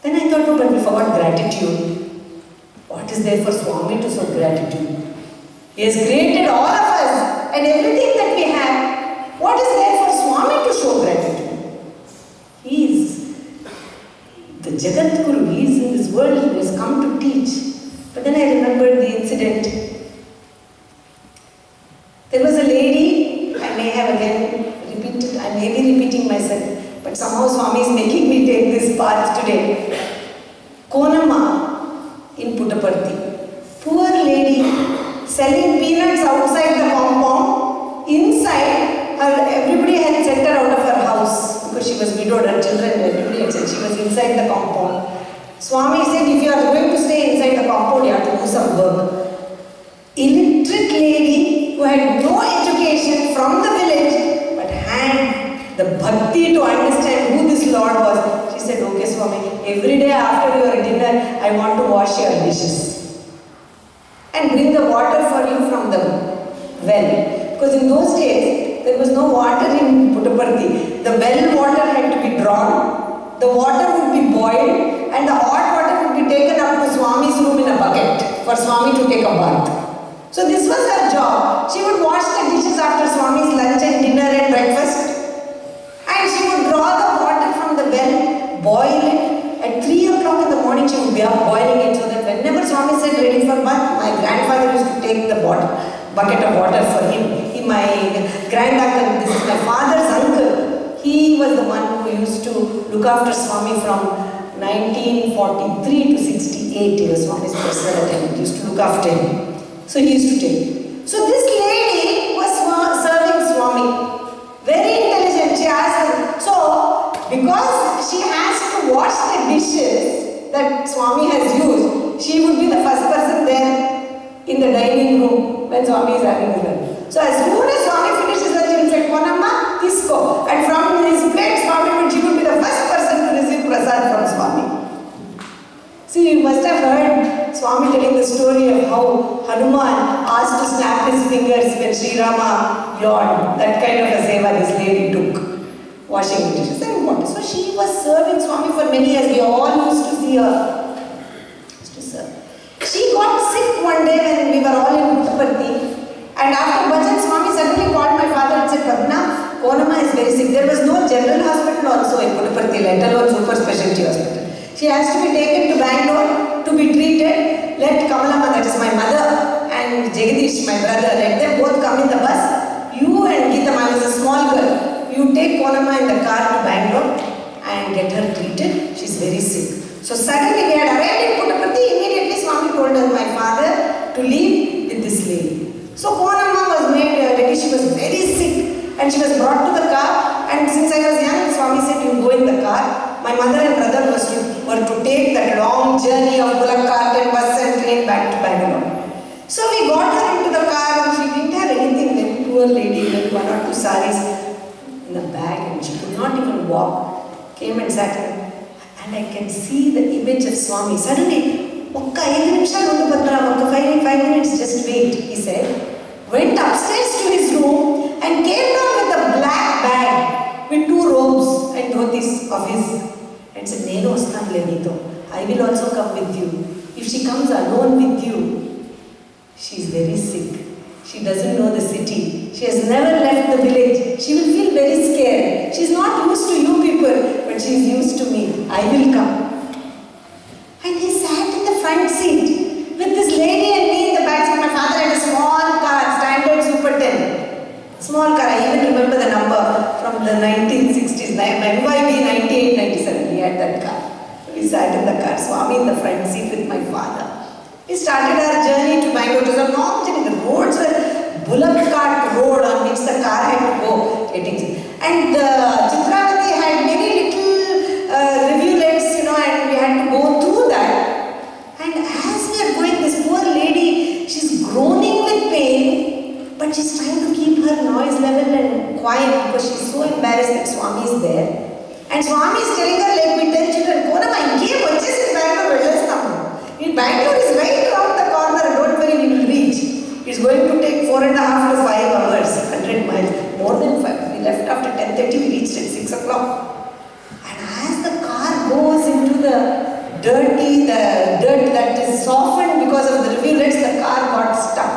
Then I thought, no, but we forgot gratitude. What is there for Swami to show gratitude? He has created all of us and everything that we have. What is there for Swami to show gratitude? He is the Jagat Guru. He is in this world. He has come to teach. But then I remembered the incident. There was a lady, I may have again repeated, I may be repeating myself. But somehow Swami is making me take this path today. Konamma in Puttaparthi. Poor lady selling peanuts outside the compound. Inside, everybody had sent her out of her house because she was widowed, her children, everybody had said she was inside the compound. Swami said, if you are going to stay inside the compound, you have to do some work. Illiterate lady who had no education from the village but had the bhakti to understand who this Lord was. She said, okay Swami, every day after your dinner, I want to wash your dishes. And bring the water for you from the well. Because in those days, there was no water in Puttaparthi. The well water had to be drawn, the water would be boiled, and the hot water would be taken up to Swami's room in a bucket for Swami to take a bath. So this was her job. She would wash the dishes after Swami's lunch and dinner and breakfast. And she would draw the water from the well, boil it. At 3 o'clock in the morning, she would be up boiling it so that whenever Swami said ready for bath, my grandfather used to take the bucket of water for him. My granduncle, this is my father's uncle, he was the one who used to look after Swami from 1943 to 68. He was Swami's personal attendant. He used to look after him. So he used to take. So this lady was serving Swami. Very intelligent, she asked him. So, because she has to wash the dishes that Swami has used, she would be the first person there in the dining room when Swami is having his lunch. So, as soon as Swami finishes lunch, he will say, Konamma, Isko. And from his plate, she would be the first person to receive prasad from Swami. See, you must have heard Swami telling the story of how Hanuman asked to snap his fingers when Sri Rama yawned. That kind of a seva this lady took, washing dishes and water. So she was serving Swami for many years. We all used to see her. Used to serve. She got sick one day when we were all in Puttaparthi. And after bhajan, Swami suddenly called my father and said, Padma, Konamma is very sick. There was no general hospital also in Puttaparthi, let alone super specialty hospital. She has to be taken to Bangalore to be treated. Let Kamalama, that is my mother, and Jagadish, my brother, let them both come in the bus. You and Geetama, as a small girl, you take Konamma in the car to Bangalore and get her treated. She's very sick. So suddenly we had arrived in Puttaparthi. Immediately Swami told us, my father, to leave with this lady. So Konamma was made ready. She was very sick and she was brought to the car. And since I was young, Swami said, you go in the car. My mother and brother were to take that long journey of bullock cart and bus and train back to Bangalore. So we got her into the car and she didn't have anything. Then poor lady with 1 or 2 saris in a bag and she could not even walk. Came and sat here. And I can see the image of Swami. Suddenly, 5 minutes, just wait, he said. Went upstairs to his room and came down with a black bag with 2 robes and dhotis of his. And said, Nenu vastanle neeto. I will also come with you. If she comes alone with you, she is very sick. She doesn't know the city. She has never left the village. She will feel very scared. She is not used she's used to me. I will come. And he sat in the front seat with this lady and me in the back seat. My father had a small car, standard Super 10. Small car, I even remember the number from the 1960s. My MYB 98-97, he had that car. So we sat in the car, Swami in the front seat with my father. We started our journey to Bangalore. It was a long journey. The roads were bullock cart road on which the car had to go. And Chitravati had many little rivulets, and we had to go through that. And as we are going, this poor lady, she's groaning with pain, but she's trying to keep her noise level and quiet because she's so embarrassed that Swami is there. And Swami is telling her, like we tell children, Konama, inge vachesi Bangalore vellestamu. Bangalore is right around the corner, don't worry, we will reach. It's going to take 4.5 to 5 hours, 100 miles, more than 5. We left after 10:30, we reached at 6 o'clock. And as the car goes into the dirt that is softened because of the rivulets, the car got stuck.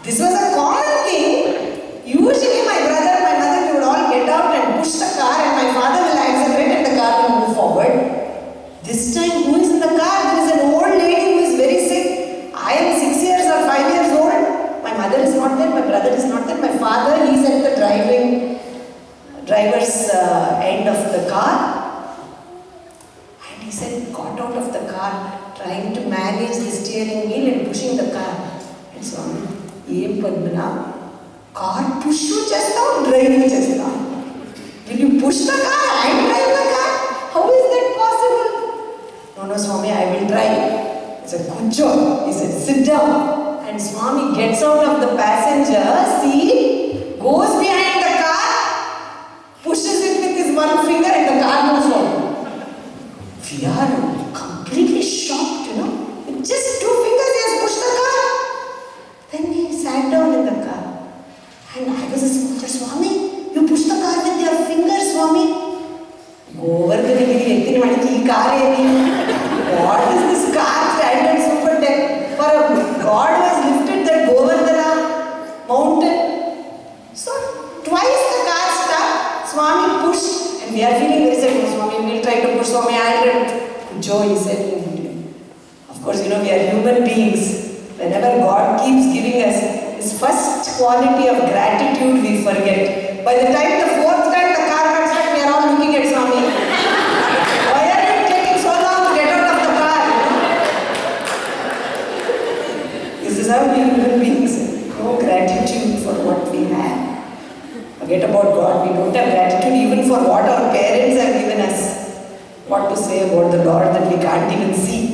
This was a common thing. Usually my brother, my mother, we would all get out and push the car and my father will accelerate and the car will move forward. This time, who is in the car? There is an old lady who is very sick. I am 6 years or 5 years old. My mother is not there, my brother is not there. My father, he is at the driver's end of the car. And he said, got out of the car, trying to manage the steering wheel and pushing the car. And Swami, Ye Padmana, car push you just now, drive you just now. Will you push the car and drive the car? How is that possible? No, Swami, I will try. He said, good job. He said, sit down. And Swami gets out of the passenger seat, goes behind the car, pushes it with his one finger and the car moves forward. We are completely shocked, With just 2 fingers he has pushed the car. Then he sat down in the car. And I was a soldier, Swami, you pushed the car with your fingers, Swami. Go over the car. What is this car standard Super 10? For a God who has lifted that Govardhana mountain. So twice the car stopped, Swami pushed, and we are feeling very sad. Swami, we will try to push Swami. Joe, he said, of course, we are human beings. Whenever God keeps giving us His first quality of gratitude, we forget. By the time the 4th time the car got stuck, we are all looking at Swami. This is how we human beings, no gratitude for what we have. Forget about God, we don't have gratitude even for what our parents have given us. What to say about the Lord that we can't even see.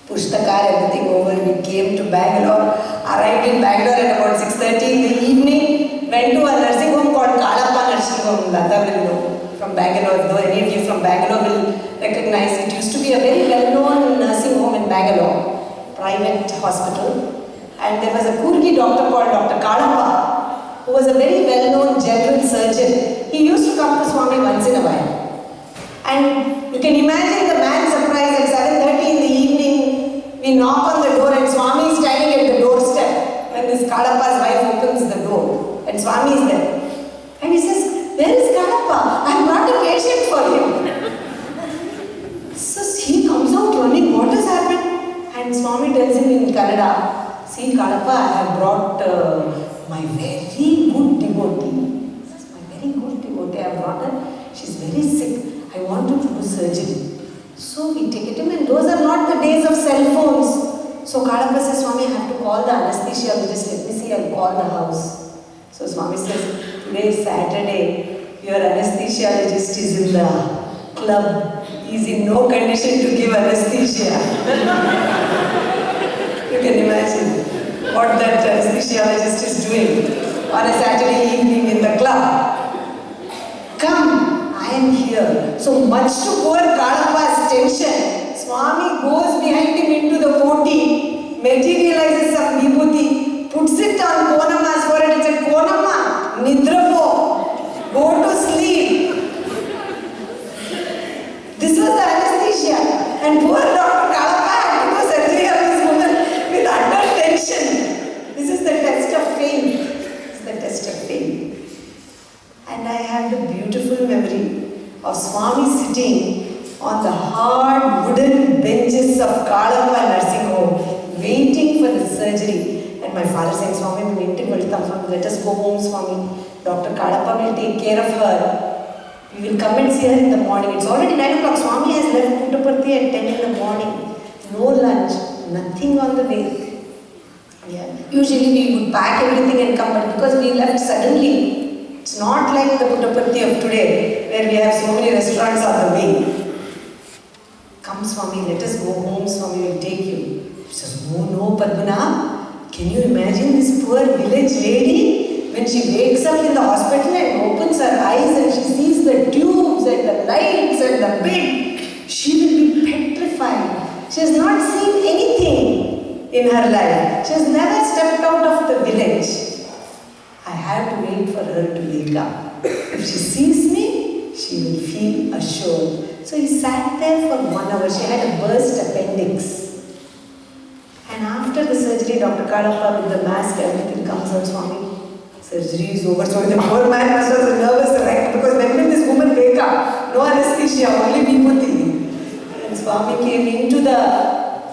Pushed the car, everything over, we came to Bangalore, arrived in Bangalore at about 6:30 in the evening, went to a nursing home called Kalappa Nursing Home, Lata will know, from Bangalore, though any of you from Bangalore will recognize it. Used to be a very well-known nursing home in Bangalore, private hospital. And there was a Kurgi doctor called Dr. Kalappa, who was a very well-known general surgeon. He used to come to Swami once in a while. And you can imagine the man's surprise at 7:30 in the evening. We knock on the door and Swami is standing at the doorstep when this Kalappa's wife opens the door. And Swami is there. And he says, "Where is Kalappa? I have brought a patient for him." So he comes out running, what has happened? And Swami tells him in Kannada, "See Kalappa, I have brought my very good devotee. This is my very good devotee. I have brought her. She's very sick. I want to do surgery." So we take him, and those are not the days of cell phones. So Kalappa says, "Swami, I have to call the anesthesiologist. Let me see, I'll call the house." So Swami says, "Today is Saturday. Your anesthesiologist is in the club. He is in no condition to give anesthesia." You can imagine what that anesthesiologist is doing on a Saturday evening in the club. "Come, I am here." So much to poor Kalappa's tension, Swami goes behind him into the poti, materializes some vibhuti, puts it on Konamma's forehead and said, "Konamma, nidrapo, go to sleep." This was the anesthesia. And poor Dr. Kalappa had to do surgery on this woman with utter tension. This is the test of faith. This is the test of faith. And I have the beautiful memory of Swami sitting on the hard wooden benches of Kalappa nursing home, waiting for the surgery. And my father saying, Swami, let us go home, Swami. Dr. Kalappa will take care of her. We will come and see her in the morning. It's already 9 o'clock. Swami has left Puttaparthi at 10 in the morning. No lunch, nothing on the way. Yeah. Usually we would pack everything and come, but because we left suddenly, it's not like the Puttaparthi of today, where we have so many restaurants on the way. Come, Swami, let us go home. Swami will take you. He says, no, Padmanabh. Can you imagine this poor village lady? When she wakes up in the hospital and opens her eyes and she sees the tubes and the lights and the bed, she will be petrified. She has not seen anything in her life. She has never stepped out of the village. I have to wait for her to wake up. If she sees me, she will feel assured. So he sat there for 1 hour. She had a burst appendix. And after the surgery, Dr. Kalappa with the mask, everything comes out, Swami. Surgery is over. So the poor man was a nervous wreck because when will this woman wake up? No anesthesia, only vibhuti. And Swami came into the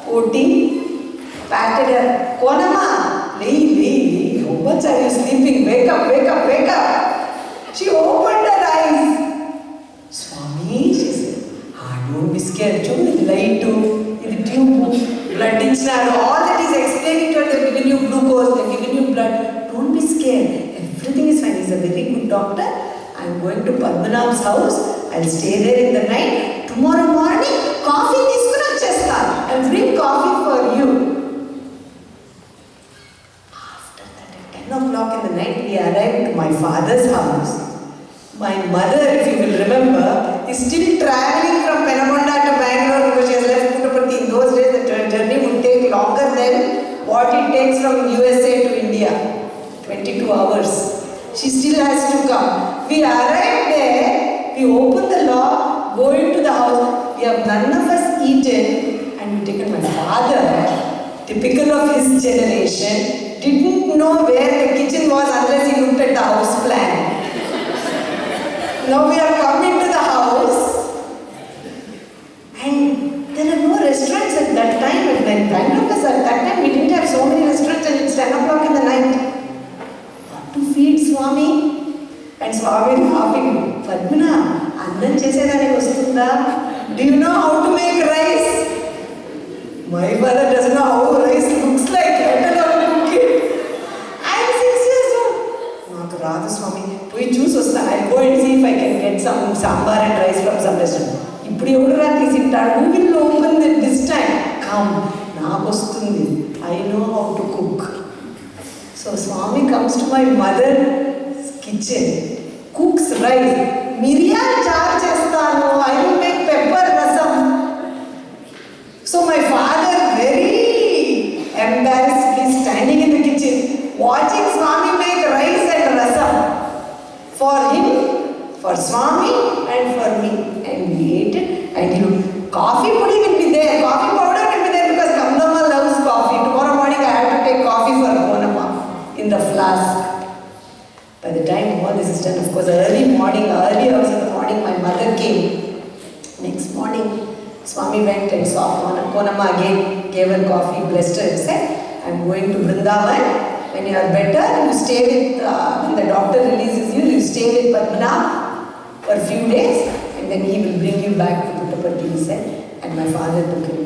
OT, patted her. Konama, lay. How much are you sleeping? Wake up. She opened her eyes. Swami, she said, don't be scared. Choose light to the tube, blood dictionary, all that is explaining to her. They've given you glucose, they've given you blood. Don't be scared. Everything is fine. He's a very good doctor. I'm going to Padmanabh's house. I'll stay there in the night. Tomorrow morning, coffee తీసుకుని వచ్చేస్తా. I'll bring coffee for you. After that, at 10 o'clock in the night, we arrived to my father's house. My mother, if you will remember, is still traveling from Penagonda to Bangalore because she has left Puttaparthi. In those days, the journey would take longer than what it takes from USA to India. 22 hours. She still has to come. We arrived there, we opened the lock, go into the house. We have none of us eaten and we taken my father, typical of his generation, didn't know where the kitchen was unless he looked at the house plan. Now we have come into the house and there are no restaurants at that time. At Bangalore, at that time we didn't have so many restaurants and it's 10 o'clock in the night. To feed Swami, and Swami laughing, Padmanabh, annam chesedani vastunda? Do you know how to make rice? My father doesn't know how rice looks like, let alone cook it. I am 6 years old. Naaku raadu Swami, poi choose vasta. I'll go and see if I can get some sambar and rice from some restaurant. Ippudu evaru raa teesintaru? Who will open it this time? Come, naaku vastundi. I know how to cook. So Swami comes to my mother's kitchen, cooks rice. Miriyal char chestanu, I will make pepper rasam. So my father, very embarrassedly standing in the kitchen, watching Swami make rice and rasam. For him, for Swami and for me. And we ate it. And coffee pudi will be there, coffee powder will be there because Kamdama loves coffee. Tomorrow morning I have to take coffee for Konama. In the flask. By the time all this is done, of course, early hours in the morning, my mother came. Next morning, Swami went and saw Konama again, gave her coffee, blessed her and said, I'm going to Vrindavan. When you are better, you stay with, when the doctor releases you, you stay with Padmanabh for a few days and then he will bring you back to Puttaparthi, he said. And my father took him.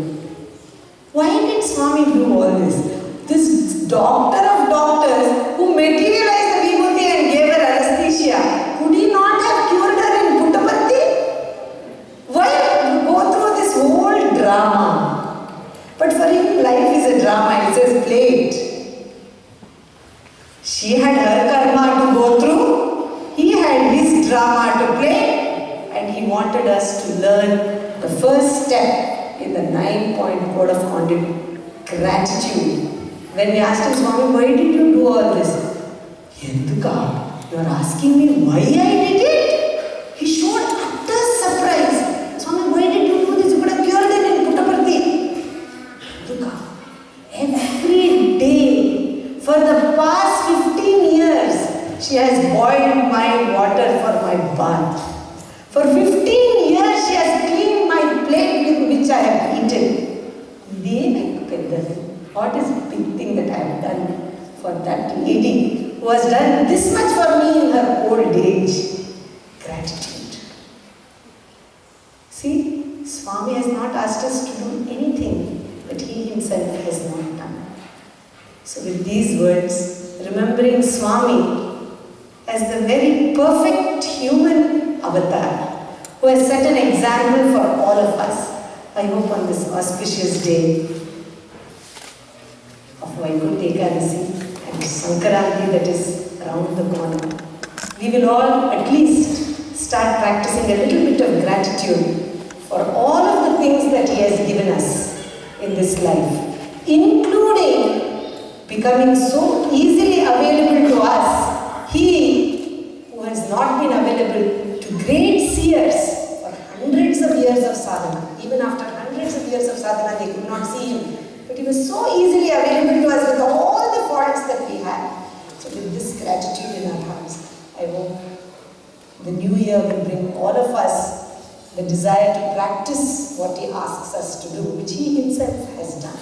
Why did Swami do all this? This doctor of doctors who materialized the vibhuti and gave her anesthesia, could he not have cured her in Puttaparthi? Why go through this whole drama? But for him, life is a drama. It says, play it. She had her karma to go through. He had his drama to play. And he wanted us to learn the first step in the 9-point code of conduct, gratitude. When we asked him, Swami, why did you do all this? Yenduka, you are asking me why I did it? He showed utter surprise. Swami, why did you do this? You could have cured them in Puttaparthi. Yenduka, every day for the past 15 years, she has boiled my water for my bath. For 15 lady who has done this much for me in her old age. Gratitude. See, Swami has not asked us to do anything, but he himself has not done. So with these words, remembering Swami as the very perfect human avatar, who has set an example for all of us, I hope on this auspicious day of Vaikuntha Ekadasi and Sankranti that is around the corner, we will all at least start practicing a little bit of gratitude for all of the things that he has given us in this life, including becoming so easily available to us. He who has not been available to great seers for hundreds of years of sadhana, even after hundreds of years of sadhana they could not see him, but he was so easily available to us with all the faults that we had. So with this gratitude in our hearts, I hope the new year will bring all of us the desire to practice what he asks us to do, which he himself has done.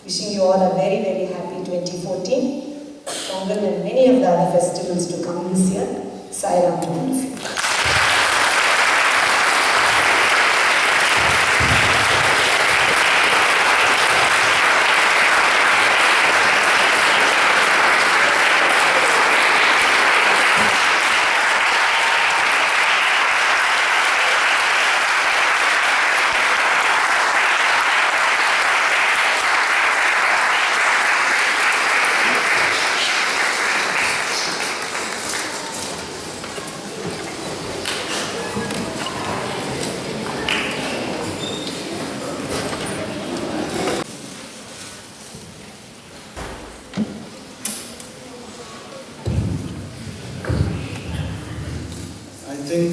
Wishing you all a very, very happy 2014, Pongal and many of the other festivals to come this year. Sai Ram to all of you. I think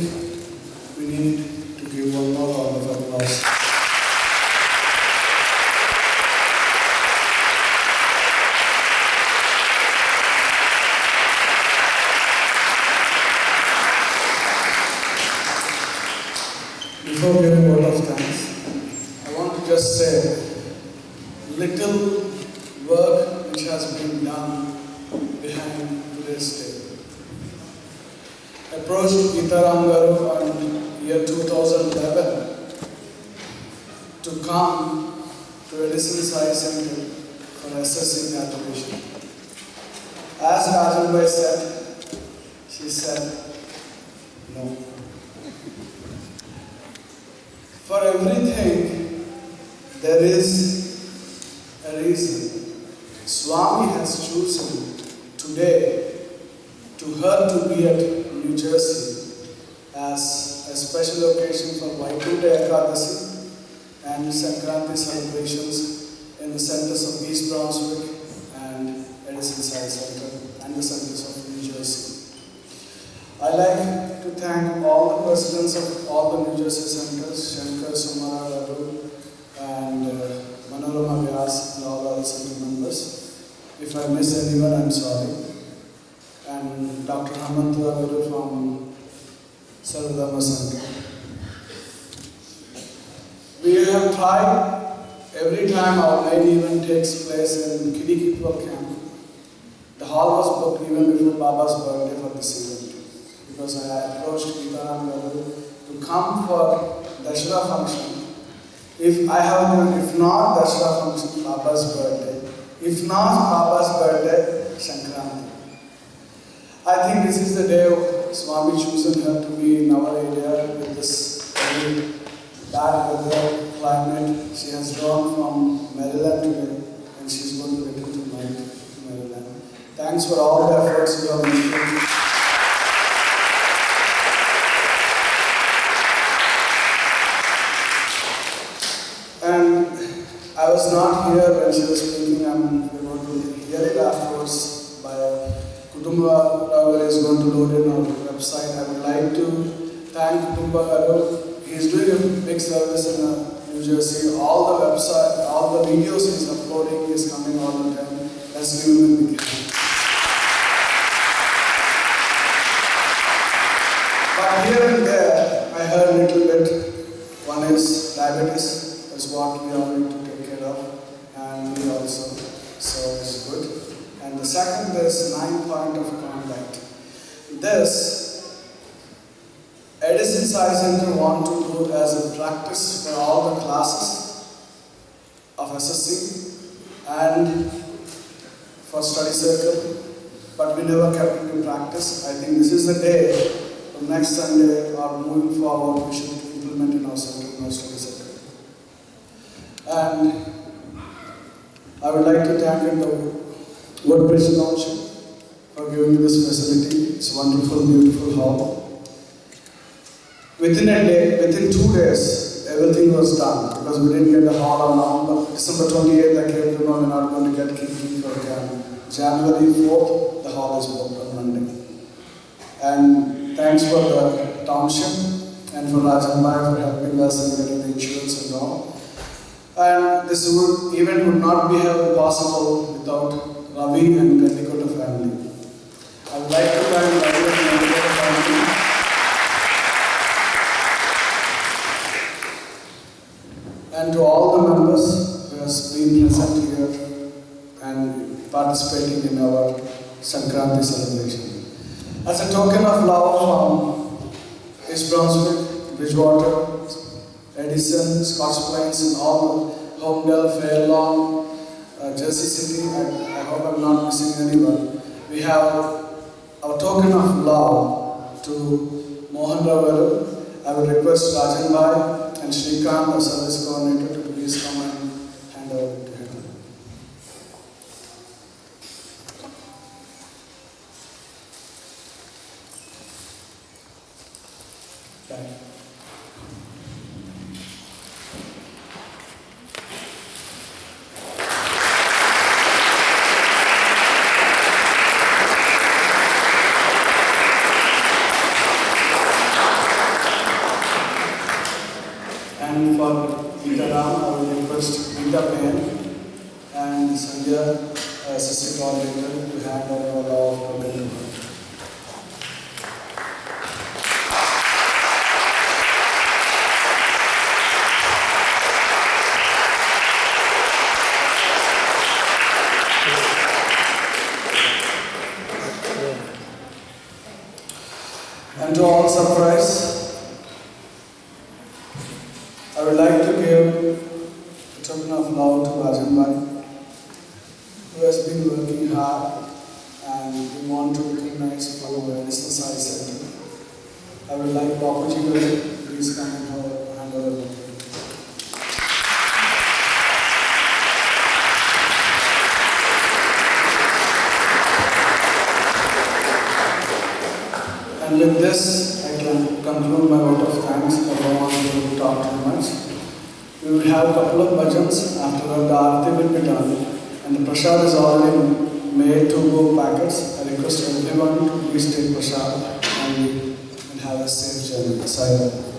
we need to give one more round of applause. Before giving a word of thanks, I want to just say little work which has been done behind today's day. Approached Geetaram Garu in year 2011 to come to Edison Sai Center for assessing the application. As Rajan Bhai said, she said no. For everything, there is a reason. Swami has chosen today to her to be at New Jersey as a special occasion for Vaikuntha Ekadasi and Sankranti celebrations in the centers of East Brunswick and Edison Sai Center and the centers of New Jersey. I like to thank all the presidents of all the New Jersey centers, Shankar, Sumara, Radu, and Manorama Vyas, and all the other center members. If I miss anyone, I'm sorry. And Dr. Hamantara Guru from Sarvadharma Center. We have tried every time our main event takes place in Kiddy Kipwal camp. The hall was booked even before Baba's birthday for this event. Because I approached Geetaram Guru to come for Dashera function. If not Dashera function, Baba's birthday. If not Baba's birthday, Sankranti. I think this is the day Swami chosen her to be in our area with this very bad weather climate. She has drawn from Maryland today and she's going to return tonight to Maryland. Thanks for all the efforts you have made. And I was not here when she was speaking. I'm going to hear it afterwards by Kutumba Garu is going to load in our website. I would like to thank Kutumba Garu. He's doing a big service in New Jersey. All the website, all the videos he's uploading is coming all the time. Let's give him a big hand. But here and there, I heard a little bit. One is diabetes, is what we all need to take care of, and we also, so it's good. And And the second is 9 point of contact. This Edison Science Center want to do as a practice for all the classes of SSC and for study circle, but we never kept it in practice. I think this is the day, from next Sunday or moving forward, we should implement in our center, in our study circle. And I would like to thank the Woodbridge Township for giving me this facility. It's a wonderful, beautiful hall. Within a day, within 2 days, everything was done because we didn't get the hall on November. December 28th, I came to know we're not going to get key for January. January 4th, the hall is booked on Monday. And thanks for the township and for Rajan Bhai for helping us in getting the insurance and all. And this event would not be possible without Ravi and Gandikota family. I would like to thank Ravi and Gandikota family. And to all the members who has been present here and participating in our Sankranti celebration. As a token of love from East Brunswick, Bridgewater, Edison, Scotch Plains, and all Homedale, Fairlawn, Jersey City, I hope I'm not missing anyone. We have our token of love to Mohan Ravaru. I would request Rajan Bhai and Shrikant, our service coordinator, to please come and hand over to him. Thank you. And for Gita Ram, I will request Gita Pen and Sandhya, assistant coordinator, to hand over our program. And to all surprise, I would like to give a token of love to Rajan Bhai, who has been working hard, and we want to recognize our Edison Science Center. I would like Bapuji to please come and hand over the book. And with this, I can conclude my vote of thanks. I don't want to talk too much. We will have a couple of bhajans. After that, the aarti will be done. And the prasad is already made to go packets. I request everyone to please take prasad and have a safe journey. Sai Ram.